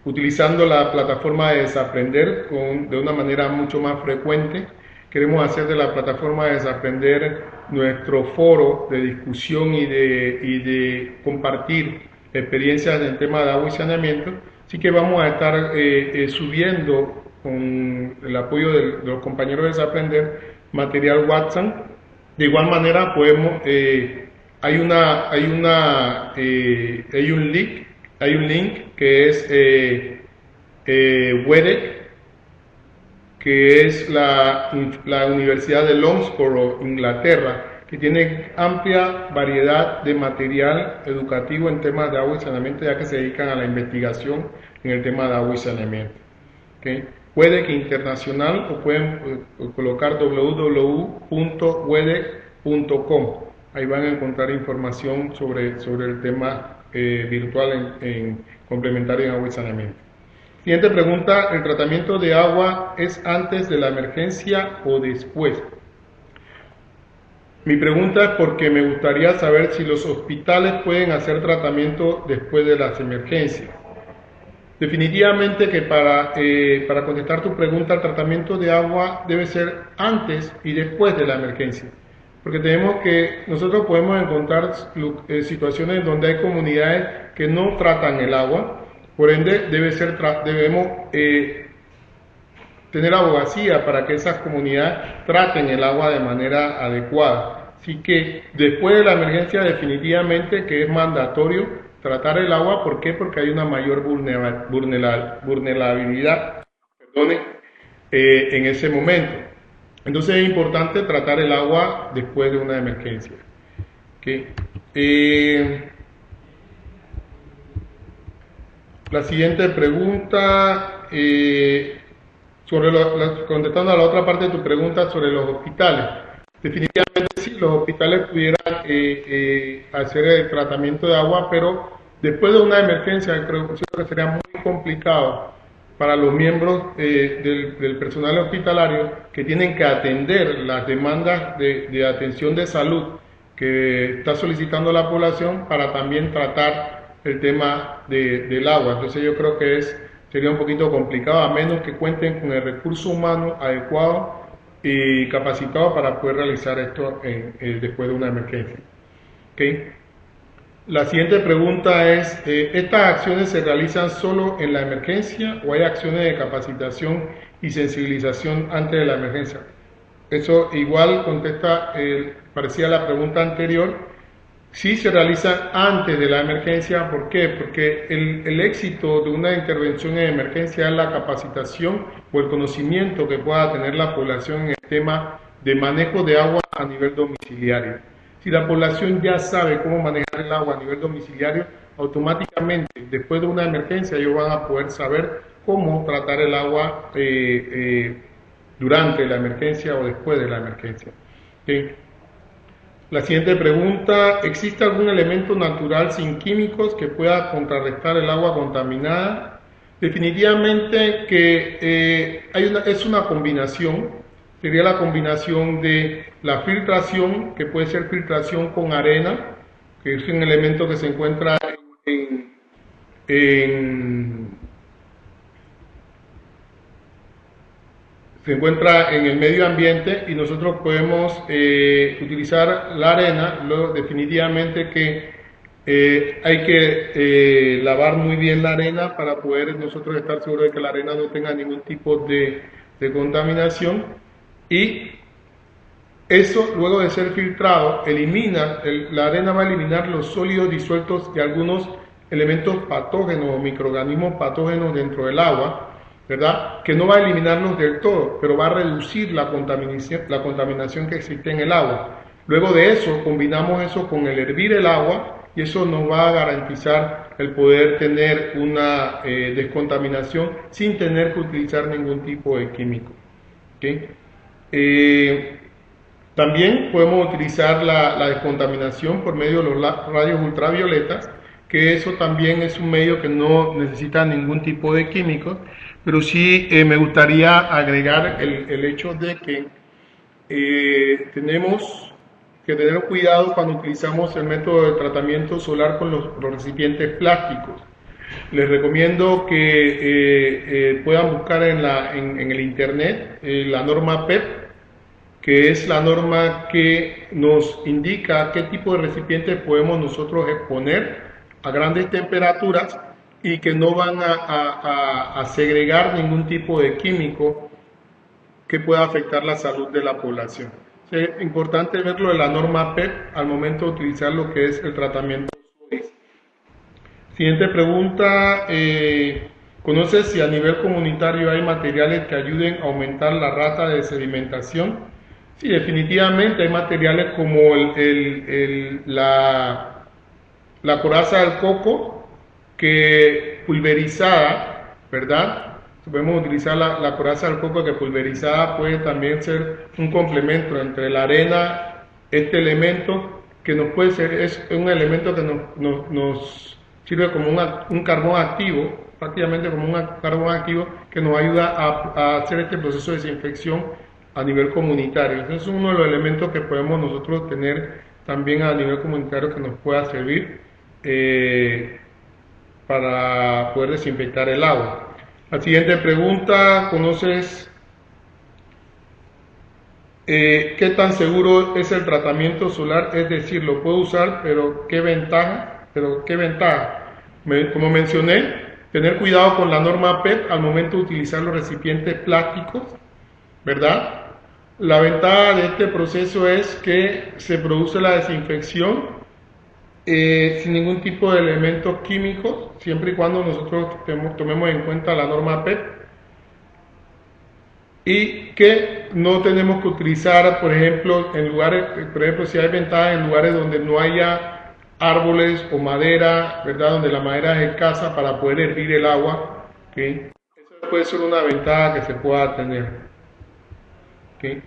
utilizando la plataforma de Desaprender de una manera mucho más frecuente. Queremos hacer de la plataforma de Desaprender nuestro foro de discusión y de compartir experiencias en el tema de agua y saneamiento. Así que vamos a estar subiendo con el apoyo de los compañeros de Desaprender material Watson. De igual manera podemos hay un link que es WEDEC, que es la Universidad de Loughborough, Inglaterra, que tiene amplia variedad de material educativo en temas de agua y saneamiento, ya que se dedican a la investigación en el tema de agua y saneamiento. ¿Okay? WEDEC Internacional, o pueden colocar www.wedec.com. Ahí van a encontrar información sobre el tema virtual en complementario en agua y saneamiento. Siguiente pregunta, ¿el tratamiento de agua es antes de la emergencia o después? Mi pregunta es porque me gustaría saber si los hospitales pueden hacer tratamiento después de las emergencias. Definitivamente que para contestar tu pregunta, el tratamiento de agua debe ser antes y después de la emergencia. Porque nosotros podemos encontrar situaciones donde hay comunidades que no tratan el agua, por ende debemos tener abogacía para que esas comunidades traten el agua de manera adecuada. Así que después de la emergencia definitivamente que es mandatorio tratar el agua. ¿Por qué? Porque hay una mayor vulnerabilidad en ese momento. Entonces es importante tratar el agua después de una emergencia. ¿Okay? La siguiente pregunta, contestando a la otra parte de tu pregunta sobre los hospitales. Definitivamente sí, los hospitales pudieran hacer el tratamiento de agua, pero después de una emergencia creo que sería muy complicado para los miembros del personal hospitalario que tienen que atender las demandas de atención de salud que está solicitando la población para también tratar el tema del agua. Entonces yo creo que sería un poquito complicado, a menos que cuenten con el recurso humano adecuado y capacitado para poder realizar esto después de una emergencia. ¿Okay? La siguiente pregunta es, ¿estas acciones se realizan solo en la emergencia o hay acciones de capacitación y sensibilización antes de la emergencia? Eso igual contesta, parecía la pregunta anterior. Sí se realizan antes de la emergencia. ¿Por qué? Porque el éxito de una intervención en emergencia es la capacitación o el conocimiento que pueda tener la población en el tema de manejo de agua a nivel domiciliario. Si la población ya sabe cómo manejar el agua a nivel domiciliario, automáticamente después de una emergencia ellos van a poder saber cómo tratar el agua durante la emergencia o después de la emergencia. ¿Sí? La siguiente pregunta, ¿existe algún elemento natural sin químicos que pueda contrarrestar el agua contaminada? Definitivamente que es una combinación, sería la combinación de la filtración, que puede ser filtración con arena, que es un elemento que se encuentra en se encuentra en el medio ambiente y nosotros podemos utilizar la arena. Luego, definitivamente que hay que lavar muy bien la arena para poder nosotros estar seguros de que la arena no tenga ningún tipo de contaminación, y eso, luego de ser filtrado, la arena va a eliminar los sólidos disueltos y algunos elementos patógenos o microorganismos patógenos dentro del agua, ¿verdad? Que no va a eliminarlos del todo, pero va a reducir la contaminación que existe en el agua. Luego de eso, combinamos eso con el hervir el agua y eso nos va a garantizar el poder tener una descontaminación sin tener que utilizar ningún tipo de químico. ¿Okay? También podemos utilizar la descontaminación por medio de los rayos ultravioletas, que eso también es un medio que no necesita ningún tipo de químicos, pero sí me gustaría agregar el hecho de que tenemos que tener cuidado cuando utilizamos el método de tratamiento solar con los recipientes plásticos. Les recomiendo que puedan buscar en el internet la norma PEP, que es la norma que nos indica qué tipo de recipientes podemos nosotros exponer a grandes temperaturas y que no van a segregar ningún tipo de químico que pueda afectar la salud de la población. Es importante verlo de la norma PEP al momento de utilizar lo que es el tratamiento. Siguiente pregunta, ¿conoces si a nivel comunitario hay materiales que ayuden a aumentar la rata de sedimentación? Sí, definitivamente hay materiales como la coraza del coco, que pulverizada, ¿verdad? Podemos utilizar la coraza del coco, que pulverizada puede también ser un complemento entre la arena, este elemento que nos puede ser, es un elemento que nos sirve como un carbón activo, prácticamente como un carbón activo que nos ayuda a hacer este proceso de desinfección a nivel comunitario. Entonces es uno de los elementos que podemos nosotros tener también a nivel comunitario que nos pueda servir para poder desinfectar el agua. La siguiente pregunta, ¿conoces qué tan seguro es el tratamiento solar? Es decir, lo puedo usar, pero ¿qué ventaja? Como mencioné, tener cuidado con la norma PEP al momento de utilizar los recipientes plásticos, ¿verdad? La ventaja de este proceso es que se produce la desinfección sin ningún tipo de elementos químicos, siempre y cuando nosotros tomemos en cuenta la norma PEP, y que no tenemos que utilizar, por ejemplo, si hay ventajas en lugares donde no haya árboles o madera, ¿verdad? Donde la madera es escasa para poder hervir el agua, ¿okay? Eso puede ser una ventaja que se pueda tener. ¿Okay?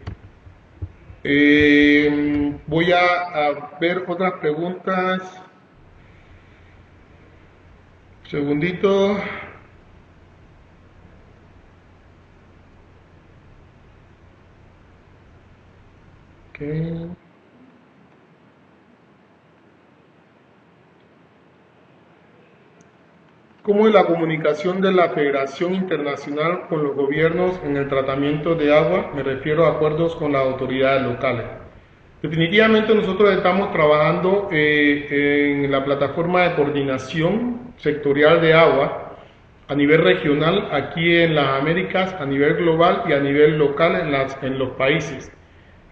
Voy a ver otras preguntas. Segundito. Okay. ¿Cómo es la comunicación de la Federación Internacional con los gobiernos en el tratamiento de agua? Me refiero a acuerdos con las autoridades locales. Definitivamente nosotros estamos trabajando en la plataforma de coordinación sectorial de agua a nivel regional, aquí en las Américas, a nivel global y a nivel local en los países,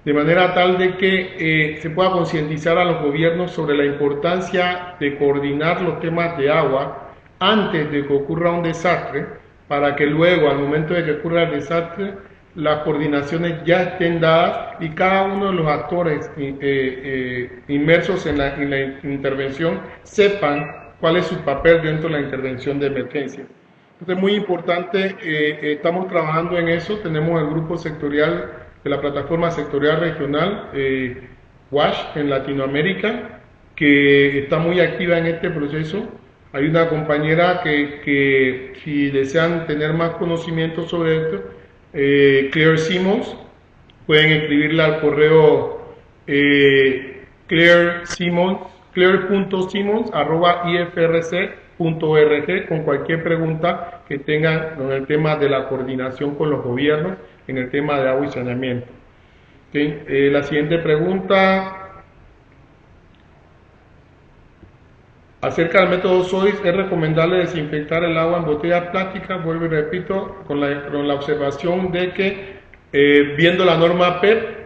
de manera tal de que se pueda concientizar a los gobiernos sobre la importancia de coordinar los temas de agua antes de que ocurra un desastre, para que luego, al momento de que ocurra el desastre, las coordinaciones ya estén dadas y cada uno de los actores inmersos en la intervención sepan cuál es su papel dentro de la intervención de emergencia. Entonces es muy importante, estamos trabajando en eso, tenemos el grupo sectorial de la plataforma sectorial regional, WASH en Latinoamérica, que está muy activa en este proceso. Hay una compañera que si desean tener más conocimiento sobre esto, Claire Simmons, pueden escribirla al correo claire.simmons@ifrc.org con cualquier pregunta que tengan con el tema de la coordinación con los gobiernos en el tema de agua y saneamiento. ¿Okay? La siguiente pregunta acerca del método SOIS, ¿es recomendable desinfectar el agua en botellas plásticas? Vuelvo y repito, con la observación de que viendo la norma PEP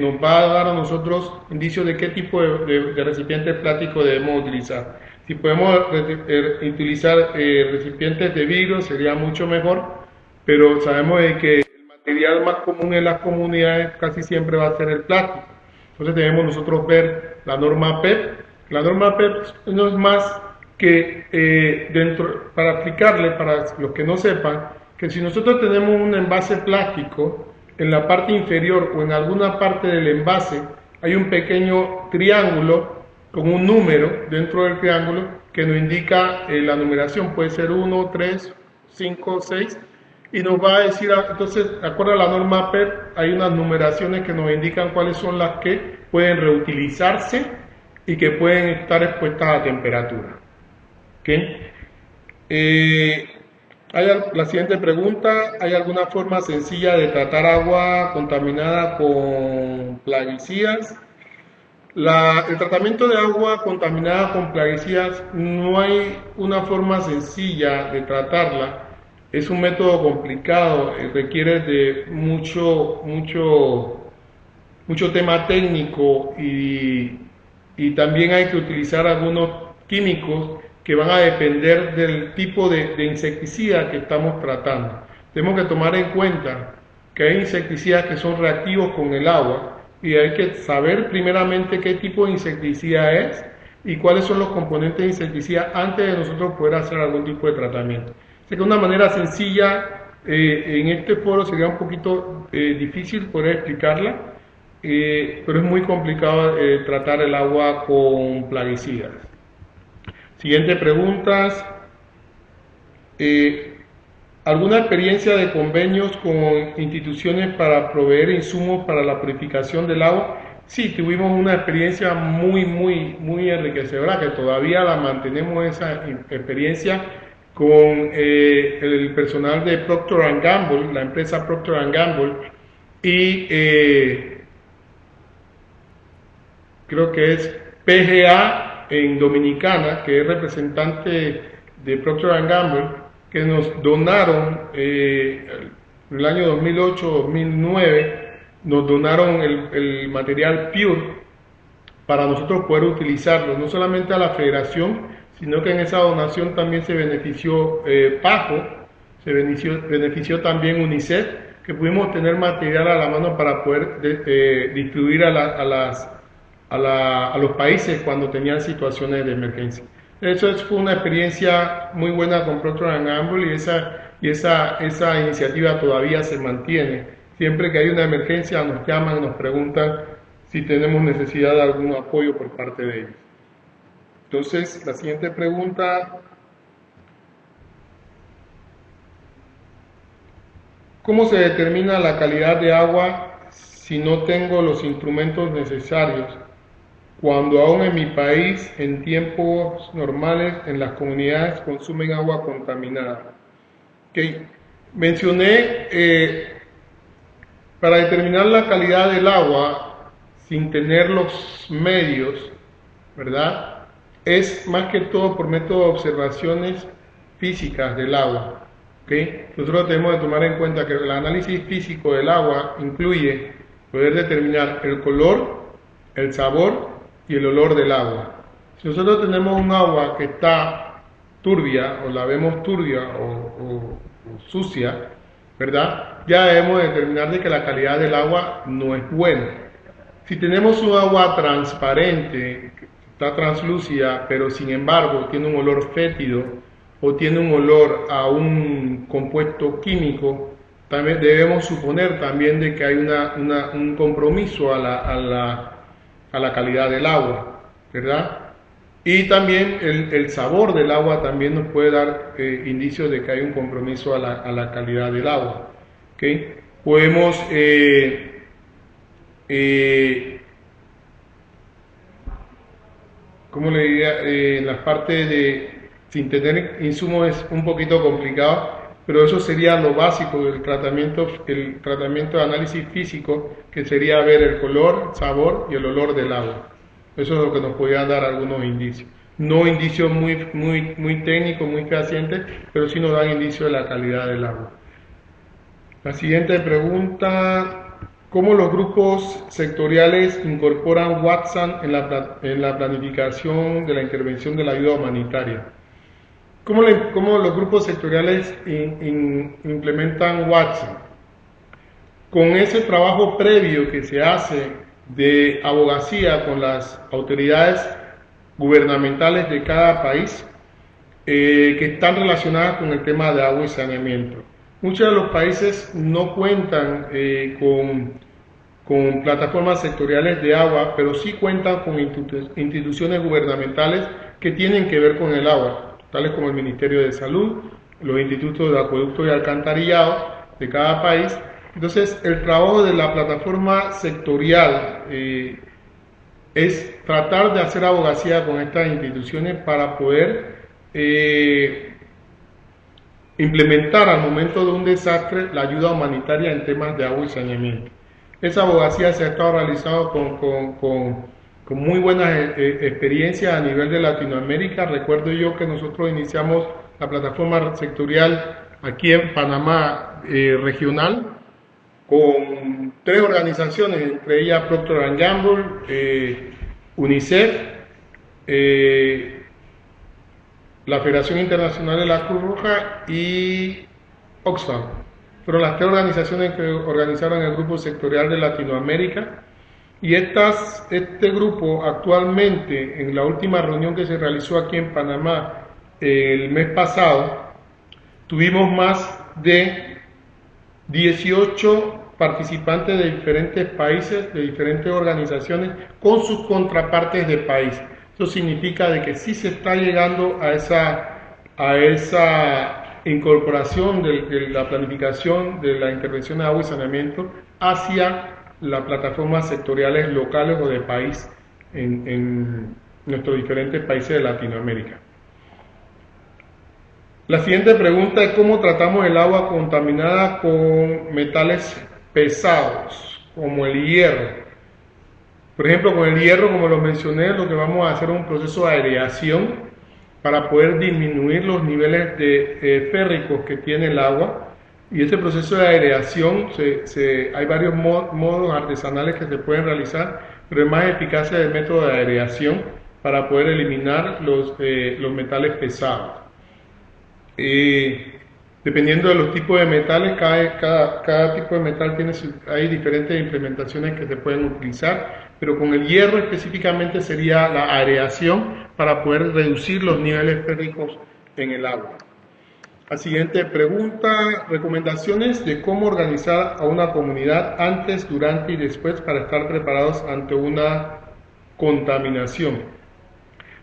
nos va a dar a nosotros indicios de qué tipo de recipiente plástico debemos utilizar. Si podemos utilizar recipientes de vidrio sería mucho mejor, pero sabemos de que el material más común en las comunidades casi siempre va a ser el plástico. Entonces debemos nosotros ver la norma PEP. La norma PEP no es más que para aplicarle, para los que no sepan, que si nosotros tenemos un envase plástico, en la parte inferior o en alguna parte del envase hay un pequeño triángulo con un número dentro del triángulo que nos indica la numeración, puede ser 1, 3, 5, 6, y nos va a decir, entonces, de acuerdo a la norma PEP, hay unas numeraciones que nos indican cuáles son las que pueden reutilizarse y que pueden estar expuestas a temperatura. ¿Okay? La siguiente pregunta, ¿hay alguna forma sencilla de tratar agua contaminada con plaguicidas? El tratamiento de agua contaminada con plaguicidas no hay una forma sencilla de tratarla. Es un método complicado, requiere de mucho tema técnico y también hay que utilizar algunos químicos que van a depender del tipo de insecticida que estamos tratando. Tenemos que tomar en cuenta que hay insecticidas que son reactivos con el agua y hay que saber primeramente qué tipo de insecticida es y cuáles son los componentes de insecticida antes de nosotros poder hacer algún tipo de tratamiento. Así que una manera sencilla en este foro sería un poquito difícil poder explicarla, pero es muy complicado tratar el agua con plaguicidas. Siguiente preguntas. ¿Alguna experiencia de convenios con instituciones para proveer insumos para la purificación del agua? Sí, tuvimos una experiencia muy enriquecedora, que todavía la mantenemos esa experiencia con el personal de Procter & Gamble, la empresa Procter & Gamble, y creo que es PGA en Dominicana, que es representante de Procter & Gamble, que nos donaron en el año 2008-2009, nos donaron el material Pure para nosotros poder utilizarlo, no solamente a la federación, sino que en esa donación también se benefició PAJO, se benefició también UNICEF, que pudimos tener material a la mano para poder distribuir a los países cuando tenían situaciones de emergencia. Eso fue una experiencia muy buena con Procter & Gamble y esa iniciativa todavía se mantiene. Siempre que hay una emergencia nos llaman y nos preguntan si tenemos necesidad de algún apoyo por parte de ellos. Entonces, la siguiente pregunta. ¿Cómo se determina la calidad de agua si no tengo los instrumentos necesarios? Cuando aún en mi país, en tiempos normales, en las comunidades consumen agua contaminada. Okay. Mencioné, para determinar la calidad del agua, sin tener los medios, ¿verdad? Es más que todo por método de observaciones físicas del agua. ¿Okay? Nosotros tenemos que tomar en cuenta que el análisis físico del agua incluye poder determinar el color, el sabor y el olor del agua. Si nosotros tenemos un agua que está turbia o la vemos turbia o sucia, ¿verdad? Ya debemos determinar de que la calidad del agua no es buena. Si tenemos un agua transparente, está translúcida, pero sin embargo tiene un olor fétido o tiene un olor a un compuesto químico, también debemos suponer también de que hay un compromiso a a la calidad del agua, ¿verdad? Y también el sabor del agua también nos puede dar indicios de que hay un compromiso a la calidad del agua. ¿Okay? Podemos ¿cómo le diría? En las partes de, sin tener insumos es un poquito complicado, pero eso sería lo básico del tratamiento, el tratamiento de análisis físico, que sería ver el color, sabor y el olor del agua. Eso es lo que nos podría dar algunos indicios. No indicios muy técnicos, muy fehacientes, pero sí nos dan indicios de la calidad del agua. La siguiente pregunta: ¿cómo los grupos sectoriales incorporan WhatsApp en la planificación de la intervención de la ayuda humanitaria? ¿Cómo los grupos sectoriales implementan WhatsApp? Con ese trabajo previo que se hace de abogacía con las autoridades gubernamentales de cada país, que están relacionadas con el tema de agua y saneamiento. Muchos de los países no cuentan con plataformas sectoriales de agua, pero sí cuentan con instituciones gubernamentales que tienen que ver con el agua, tales como el Ministerio de Salud, los institutos de acueducto y alcantarillado de cada país. Entonces, el trabajo de la plataforma sectorial es tratar de hacer abogacía con estas instituciones para poder implementar al momento de un desastre la ayuda humanitaria en temas de agua y saneamiento. Esa abogacía se ha estado realizando con muy buenas experiencias a nivel de Latinoamérica. Recuerdo yo que nosotros iniciamos la plataforma sectorial aquí en Panamá regional con 3 organizaciones, entre ellas Procter & Gamble, UNICEF, la Federación Internacional de la Cruz Roja y Oxfam. Fueron las 3 organizaciones que organizaron el grupo sectorial de Latinoamérica. Y este grupo actualmente, en la última reunión que se realizó aquí en Panamá el mes pasado, tuvimos más de 18 participantes de diferentes países, de diferentes organizaciones, con sus contrapartes de país. Eso significa de que sí se está llegando a esa incorporación de la planificación de la intervención de agua y saneamiento hacia las plataformas sectoriales locales o de país en nuestros diferentes países de Latinoamérica. La siguiente pregunta es: ¿cómo tratamos el agua contaminada con metales pesados, como el hierro? Por ejemplo, con el hierro, como lo mencioné, lo que vamos a hacer es un proceso de aireación para poder disminuir los niveles de férricos que tiene el agua. Y este proceso de aireación, hay varios modos artesanales que se pueden realizar, pero el más eficaz es el método de aireación para poder eliminar los metales pesados. Dependiendo de los tipos de metales, cada tipo de metal hay diferentes implementaciones que se pueden utilizar, pero con el hierro específicamente sería la aireación para poder reducir los niveles férricos en el agua. La siguiente pregunta: recomendaciones de cómo organizar a una comunidad antes, durante y después para estar preparados ante una contaminación.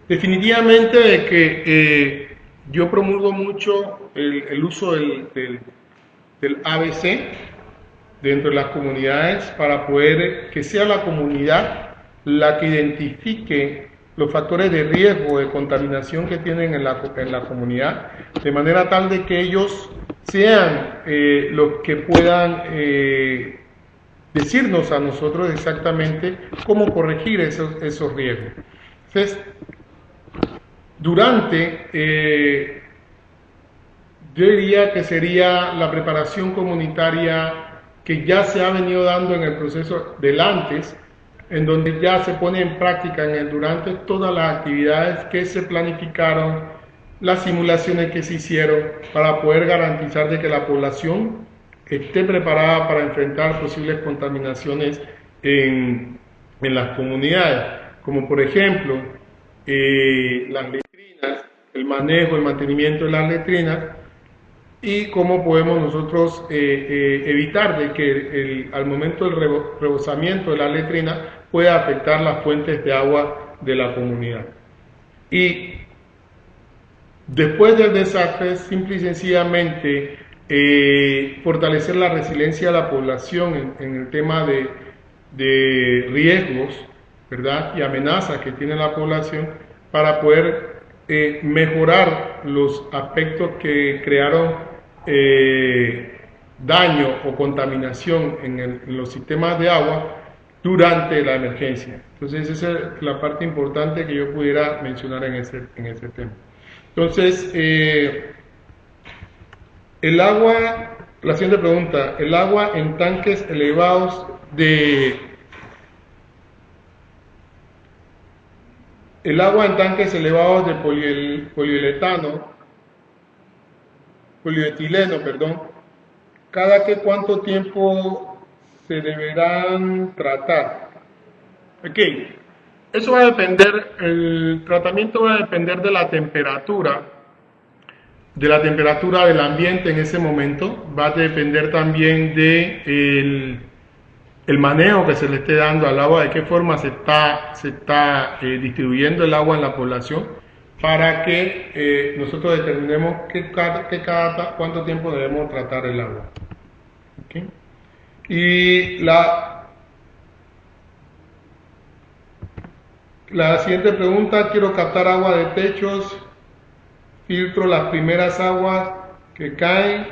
Definitivamente de que yo promulgo mucho el uso del ABC dentro de las comunidades para poder que sea la comunidad la que identifique los factores de riesgo de contaminación que tienen en la comunidad, de manera tal de que ellos sean los que puedan decirnos a nosotros exactamente cómo corregir esos riesgos. Entonces, yo diría que sería la preparación comunitaria que ya se ha venido dando en el proceso del antes, en donde ya se pone en práctica en el durante todas las actividades que se planificaron, las simulaciones que se hicieron para poder garantizar de que la población esté preparada para enfrentar posibles contaminaciones en las comunidades, como por ejemplo las letrinas, el manejo, el mantenimiento de las letrinas, y cómo podemos nosotros evitar de que al momento del rebosamiento de la letrina pueda afectar las fuentes de agua de la comunidad. Y después del desastre, simple y sencillamente fortalecer la resiliencia de la población en el tema de riesgos, ¿verdad? Y amenazas que tiene la población para poder mejorar los aspectos que crearon daño o contaminación en los sistemas de agua durante la emergencia. Entonces esa es la parte importante que yo pudiera mencionar en ese tema. Entonces, el agua, la siguiente pregunta, el agua en tanques elevados de polietileno, perdón, ¿cuánto tiempo se deberán tratar? Ok, eso va a depender, el tratamiento va a depender de la temperatura del ambiente en ese momento, va a depender también de el manejo que se le esté dando al agua, de qué forma se está distribuyendo el agua en la población, para que nosotros determinemos cuánto tiempo debemos tratar el agua. ¿Okay? Y la siguiente pregunta, quiero captar agua de techos, filtro las primeras aguas que caen,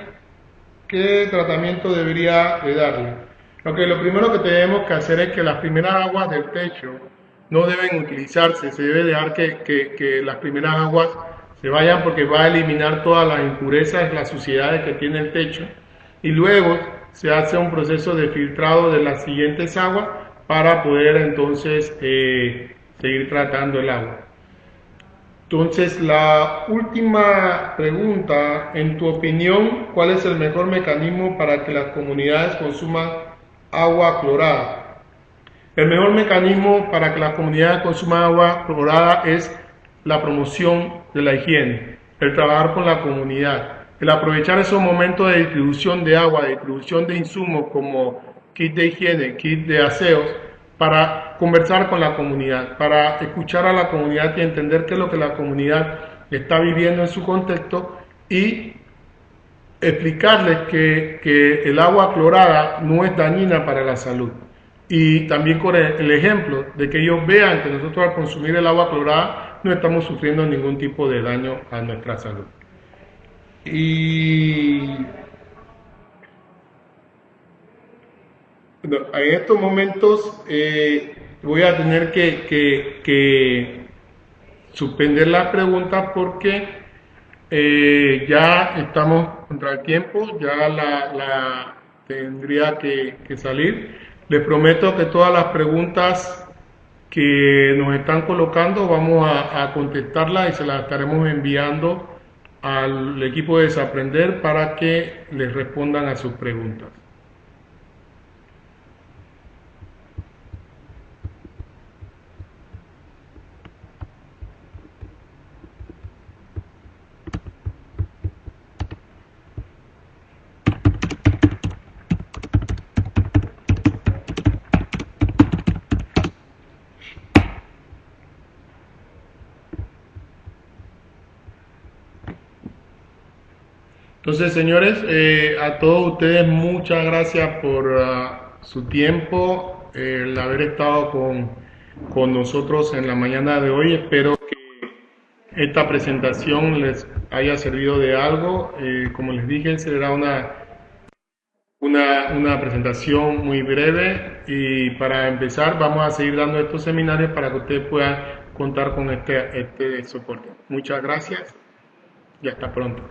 ¿qué tratamiento debería de darle? Okay, lo primero que tenemos que hacer es que las primeras aguas del techo no deben utilizarse, se debe dejar que las primeras aguas se vayan porque va a eliminar todas las impurezas, las suciedades que tiene el techo, y luego se hace un proceso de filtrado de las siguientes aguas para poder entonces seguir tratando el agua. Entonces, la última pregunta, en tu opinión, ¿cuál es el mejor mecanismo para que las comunidades consuman agua clorada? El mejor mecanismo para que las comunidades consuman agua clorada es la promoción de la higiene, el trabajar con la comunidad, el aprovechar esos momentos de distribución de agua, de distribución de insumos como kit de higiene, kit de aseos, para conversar con la comunidad, para escuchar a la comunidad y entender qué es lo que la comunidad está viviendo en su contexto y explicarles que el agua clorada no es dañina para la salud. Y también con el ejemplo de que ellos vean que nosotros al consumir el agua clorada no estamos sufriendo ningún tipo de daño a nuestra salud. Y en estos momentos voy a tener que suspender las preguntas porque ya estamos contra el tiempo, ya la tendría que salir. Les prometo que todas las preguntas que nos están colocando vamos a contestarlas y se las estaremos enviando al equipo de Desaprender para que les respondan a sus preguntas. Entonces, señores, a todos ustedes muchas gracias por su tiempo, el haber estado con nosotros en la mañana de hoy. Espero que esta presentación les haya servido de algo. Como les dije, será una presentación muy breve y para empezar vamos a seguir dando estos seminarios para que ustedes puedan contar con este soporte. Muchas gracias y hasta pronto.